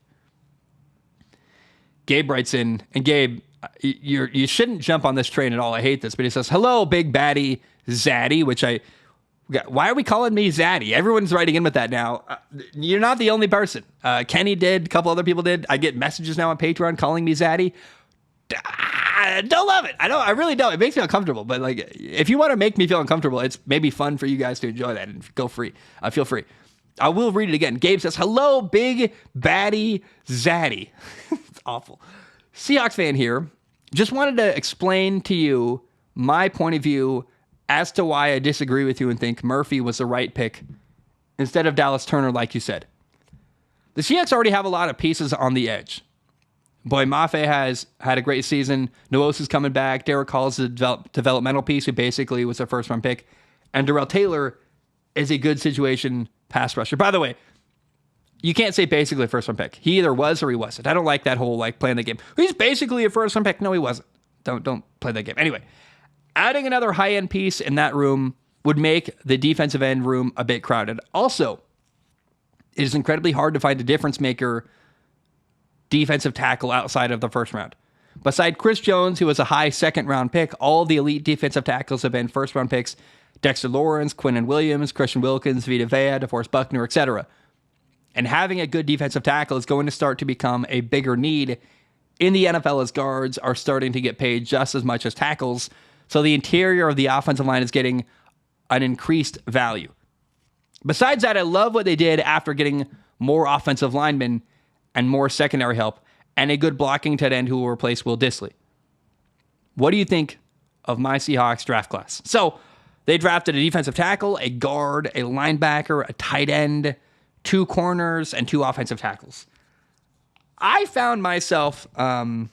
Gabe writes in, and Gabe, you shouldn't jump on this train at all. I hate this, but he says, hello, big baddie Zaddy, which why are we calling me Zaddy? Everyone's writing in with that now. You're not the only person. Kenny did. A couple other people did. I get messages now on Patreon calling me Zaddy. I don't love it. I really don't. It makes me uncomfortable. But like, if you want to make me feel uncomfortable, it's maybe fun for you guys to enjoy that and feel free. I will read it again. Gabe says, hello, big baddie Zaddy. It's awful. Seahawks fan here. Just wanted to explain to you my point of view as to why I disagree with you and think Murphy was the right pick instead of Dallas Turner, like you said. The Seahawks already have a lot of pieces on the edge. Boy, Mafe has had a great season. Nwosu's coming back. Derek Hall is a developmental piece who basically was a first-round pick. And Darrell Taylor is a good situation pass rusher. By the way, you can't say basically a first-round pick. He either was or he wasn't. I don't like that whole playing the game. He's basically a first-round pick. No, he wasn't. Don't play that game. Anyway, adding another high-end piece in that room would make the defensive end room a bit crowded. Also, it is incredibly hard to find a difference maker defensive tackle outside of the first round. Beside Chris Jones, who was a high second-round pick, all the elite defensive tackles have been first-round picks. Dexter Lawrence, Quinnen Williams, Christian Wilkins, Vita Vea, DeForest Buckner, etc. And having a good defensive tackle is going to start to become a bigger need in the NFL as guards are starting to get paid just as much as tackles. So the interior of the offensive line is getting an increased value. Besides that, I love what they did after getting more offensive linemen and more secondary help and a good blocking tight end who will replace Will Dissly. What do you think of my Seahawks draft class? So they drafted a defensive tackle, a guard, a linebacker, a tight end, 2 corners, and 2 offensive tackles. I found myself, the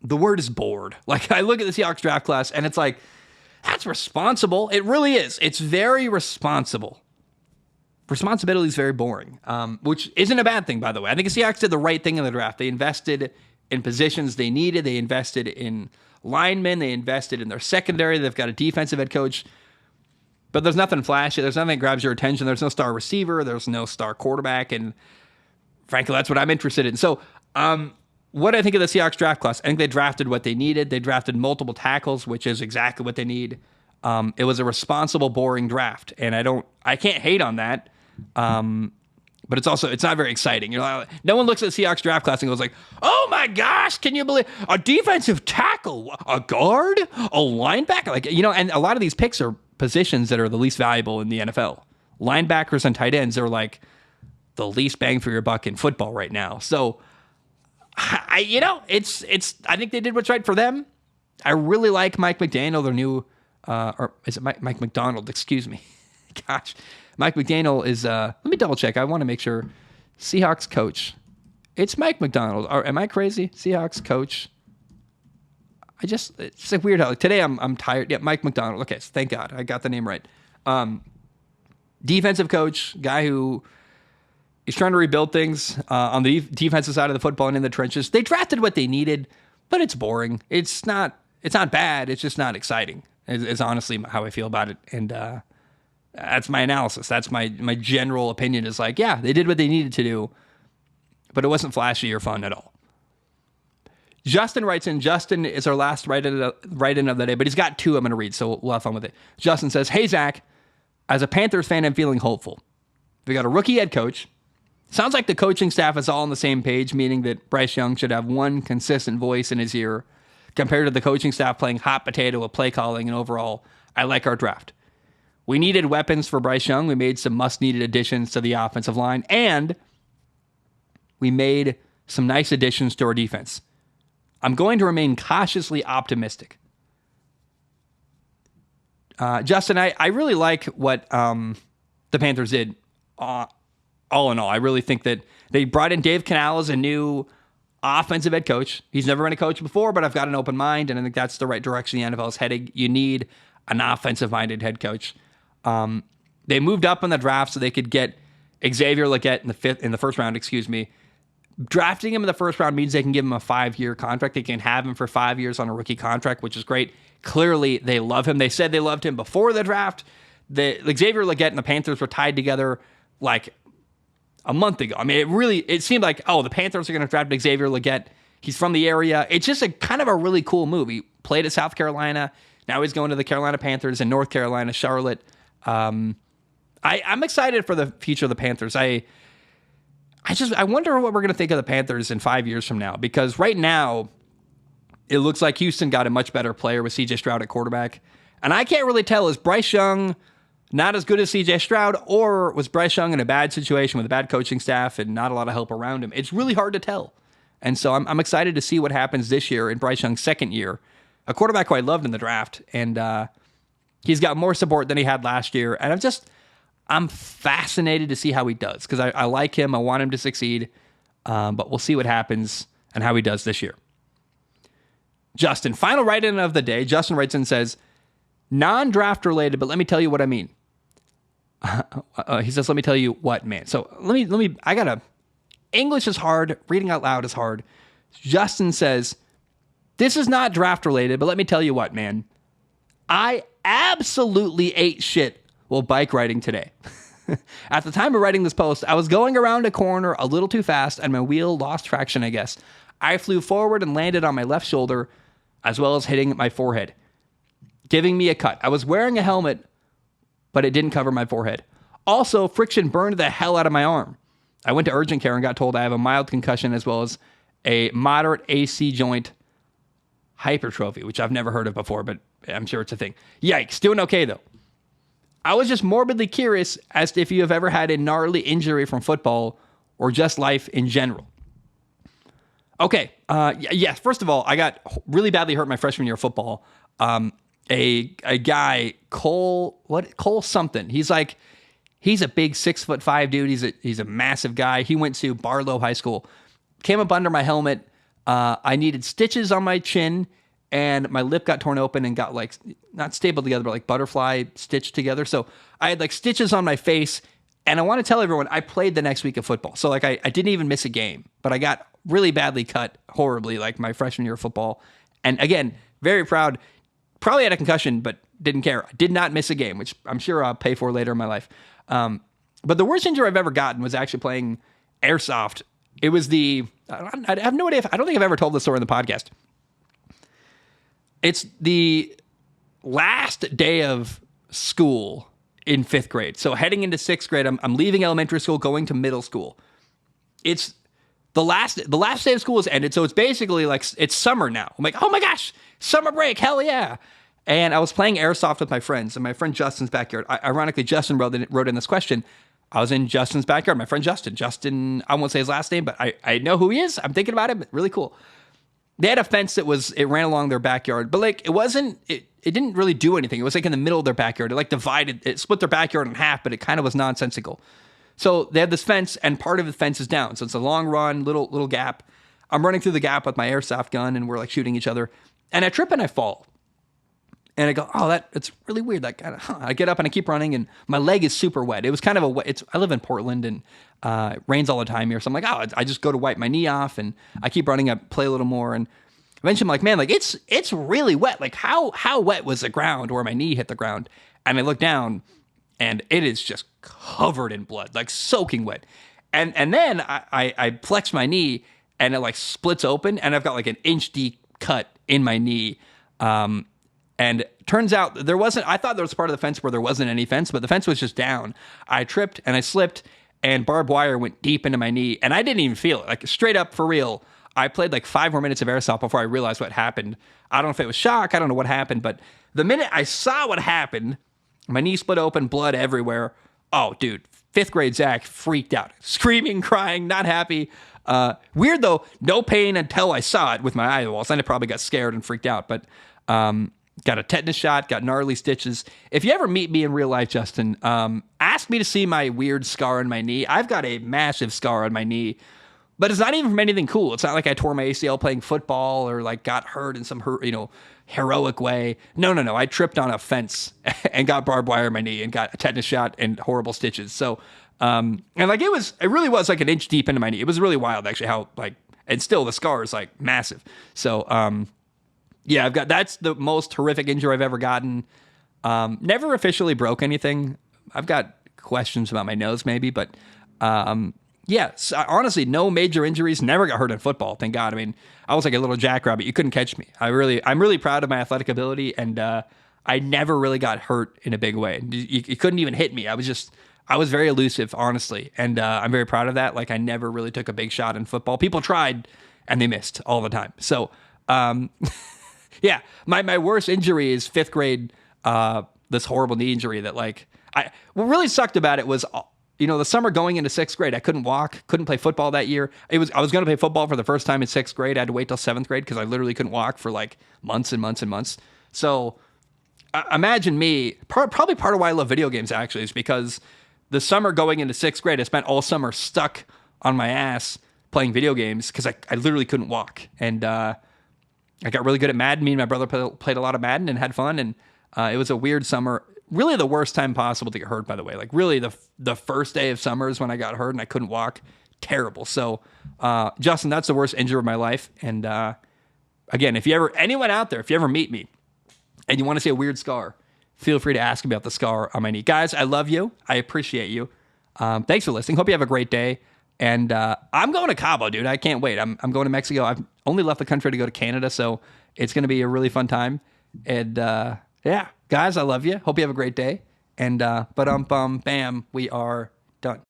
word is bored. Like, I look at the Seahawks draft class and it's like, that's responsible. It really is. It's very responsible. Responsibility is very boring, which isn't a bad thing, by the way. I think the Seahawks did the right thing in the draft. They invested in positions they needed. They invested in linemen. They invested in their secondary. They've got a defensive head coach. But there's nothing flashy. There's nothing that grabs your attention. There's no star receiver. There's no star quarterback. And frankly, that's what I'm interested in. So what I think of the Seahawks draft class, I think they drafted what they needed. They drafted multiple tackles, which is exactly what they need. It was a responsible, boring draft. And I can't hate on that. But it's not very exciting. No one looks at the Seahawks draft class and goes like, oh my gosh, can you believe a defensive tackle, a guard, a linebacker? And a lot of these picks are positions that are the least valuable in the NFL. Linebackers and tight ends are like the least bang for your buck in football right now. So I think they did what's right for them. I really like Mike McDaniel, their new, or is it Mike McDonald? Excuse me. Gosh. Mike McDaniel is, let me double check. I want to make sure. Seahawks coach. It's Mike McDonald. Am I crazy? Seahawks coach. It's like weird how today I'm tired. Yeah, Mike McDonald. Okay, so thank God I got the name right. Defensive coach, guy who is trying to rebuild things on the defensive side of the football and in the trenches. They drafted what they needed, but it's boring. It's not bad. It's just not exciting. Is honestly how I feel about it. And that's my analysis. That's my general opinion is like, yeah, they did what they needed to do, but it wasn't flashy or fun at all. Justin writes in. Justin is our last write-in of the day, but he's got 2 I'm going to read, so we'll have fun with it. Justin says, hey, Zach, as a Panthers fan, I'm feeling hopeful. We got a rookie head coach. Sounds like the coaching staff is all on the same page, meaning that Bryce Young should have one consistent voice in his ear compared to the coaching staff playing hot potato with play calling, and overall, I like our draft. We needed weapons for Bryce Young. We made some must-needed additions to the offensive line, and we made some nice additions to our defense. I'm going to remain cautiously optimistic. Justin, I really like what the Panthers did. All in all, I really think that they brought in Dave Canal as a new offensive head coach. He's never been a coach before, but I've got an open mind, and I think that's the right direction the NFL is heading. You need an offensive-minded head coach. They moved up in the draft so they could get Xavier Legette in the first round. Drafting him in the first round means they can give him a 5-year contract. They can have him for 5 years on a rookie contract, which is great. Clearly, they love him. They said they loved him before the draft. Xavier Legette and the Panthers were tied together like a month ago. I mean, it seemed like, the Panthers are going to draft Xavier Legette. He's from the area. It's just a kind of a really cool move. He played at South Carolina. Now he's going to the Carolina Panthers and North Carolina, Charlotte. I'm excited for the future of the Panthers. I wonder what we're going to think of the Panthers in 5 years from now, because right now it looks like Houston got a much better player with CJ Stroud at quarterback. And I can't really tell, is Bryce Young not as good as CJ Stroud, or was Bryce Young in a bad situation with a bad coaching staff and not a lot of help around him? It's really hard to tell. And so I'm excited to see what happens this year in Bryce Young's second year, a quarterback who I loved in the draft. And he's got more support than he had last year. And I'm fascinated to see how he does, because I like him. I want him to succeed. But we'll see what happens and how he does this year. Justin, final write-in of the day. Justin writes in and says, non-draft related, but let me tell you what I mean. He says, let me tell you what, man. So English is hard. Reading out loud is hard. Justin says, this is not draft related, but let me tell you what, man. I absolutely ate shit while bike riding today. At the time of writing this post, I was going around a corner a little too fast and my wheel lost traction, I guess. I flew forward and landed on my left shoulder, as well as hitting my forehead, giving me a cut. I was wearing a helmet, but it didn't cover my forehead. Also, friction burned the hell out of my arm. I went to urgent care and got told I have a mild concussion as well as a moderate AC joint hypertrophy, which I've never heard of before, but I'm sure it's a thing. Yikes, doing okay though. I was just morbidly curious as to if you have ever had a gnarly injury from football or just life in general. Okay, yes, first of all, I got really badly hurt my freshman year of football. A guy, Cole something. He's a big 6'5" dude. He's a massive guy. He went to Barlow High School. Came up under my helmet. I needed stitches on my chin, and my lip got torn open and got not stapled together, but butterfly stitched together. So I had stitches on my face, and I want to tell everyone I played the next week of football. So I didn't even miss a game, but I got really badly cut horribly my freshman year of football. And again, very proud. Probably had a concussion, but didn't care. I did not miss a game, which I'm sure I'll pay for later in my life. But the worst injury I've ever gotten was actually playing airsoft. It was I have no idea. I don't think I've ever told this story in the podcast. It's the last day of school in 5th grade. So heading into 6th grade, I'm leaving elementary school, going to middle school. It's the last day of school has ended. So it's basically it's summer now. I'm like, oh my gosh, summer break. Hell yeah. And I was playing airsoft with my friends in my friend Justin's backyard. Ironically, Justin wrote in this question. I was in Justin's backyard. My friend Justin, I won't say his last name, but I know who he is. I'm thinking about him. Really cool. They had a fence it ran along their backyard, but it didn't really do anything. It was in the middle of their backyard. It split their backyard in half, but it kind of was nonsensical. So they had this fence, and part of the fence is down. So it's a long run, little gap. I'm running through the gap with my airsoft gun, and we're shooting each other. And I trip and I fall. And I go, it's really weird. I get up and I keep running, and my leg is super wet. It was kind of I live in Portland, and it rains all the time here. So I'm like, I just go to wipe my knee off, and I keep running. I play a little more, and eventually I'm like, man, it's really wet. How wet was the ground where my knee hit the ground? And I look down, and it is just covered in blood, soaking wet. And then I flex my knee, and it splits open, and I've got an inch deep cut in my knee. And turns out there wasn't, I thought there was part of the fence where there wasn't any fence, but the fence was just down. I tripped and I slipped and barbed wire went deep into my knee and I didn't even feel it. Like straight up for real. I played like 5 more minutes of airsoft before I realized what happened. I don't know if it was shock. I don't know what happened, but the minute I saw what happened, my knee split open, blood everywhere. Oh, dude, 5th grade Zach freaked out, screaming, crying, not happy. Weird though, no pain until I saw it with my eyeballs. Then I probably got scared and freaked out, but got a tetanus shot, got gnarly stitches. If you ever meet me in real life, Justin, ask me to see my weird scar on my knee. I've got a massive scar on my knee, but it's not even from anything cool. It's not like I tore my ACL playing football or like got hurt in some heroic way. No. I tripped on a fence and got barbed wire in my knee and got a tetanus shot and horrible stitches. So, and like it really was like an inch deep into my knee. It was really wild actually how like, and still the scar is like massive. So, yeah, that's the most horrific injury I've ever gotten. Never officially broke anything. I've got questions about my nose maybe, but yeah, so honestly, no major injuries. Never got hurt in football, thank God. I mean, I was like a little jackrabbit. You couldn't catch me. I'm really proud of my athletic ability, and I never really got hurt in a big way. You couldn't even hit me. I was very elusive, honestly, and I'm very proud of that. Like I never really took a big shot in football. People tried, and they missed all the time. So. Yeah, my worst injury is 5th grade, this horrible knee injury that like, what really sucked about it was, the summer going into 6th grade, I couldn't walk, couldn't play football that year. I was going to play football for the first time in 6th grade. I had to wait till 7th grade because I literally couldn't walk for like months and months and months. So imagine me, probably part of why I love video games actually is because the summer going into 6th grade, I spent all summer stuck on my ass playing video games because I literally couldn't walk. And, I got really good at Madden. Me and my brother played a lot of Madden and had fun. And it was a weird summer. Really the worst time possible to get hurt, by the way. Like really the first day of summer is when I got hurt and I couldn't walk. Terrible. So, Justin, that's the worst injury of my life. And again, anyone out there, if you ever meet me and you want to see a weird scar, feel free to ask me about the scar on my knee. Guys, I love you. I appreciate you. Thanks for listening. Hope you have a great day. And I'm going to Cabo, dude. I can't wait. I'm going to Mexico. I've only left the country to go to Canada, so it's going to be a really fun time. And yeah, guys, I love you. Hope you have a great day. And bam, we are done.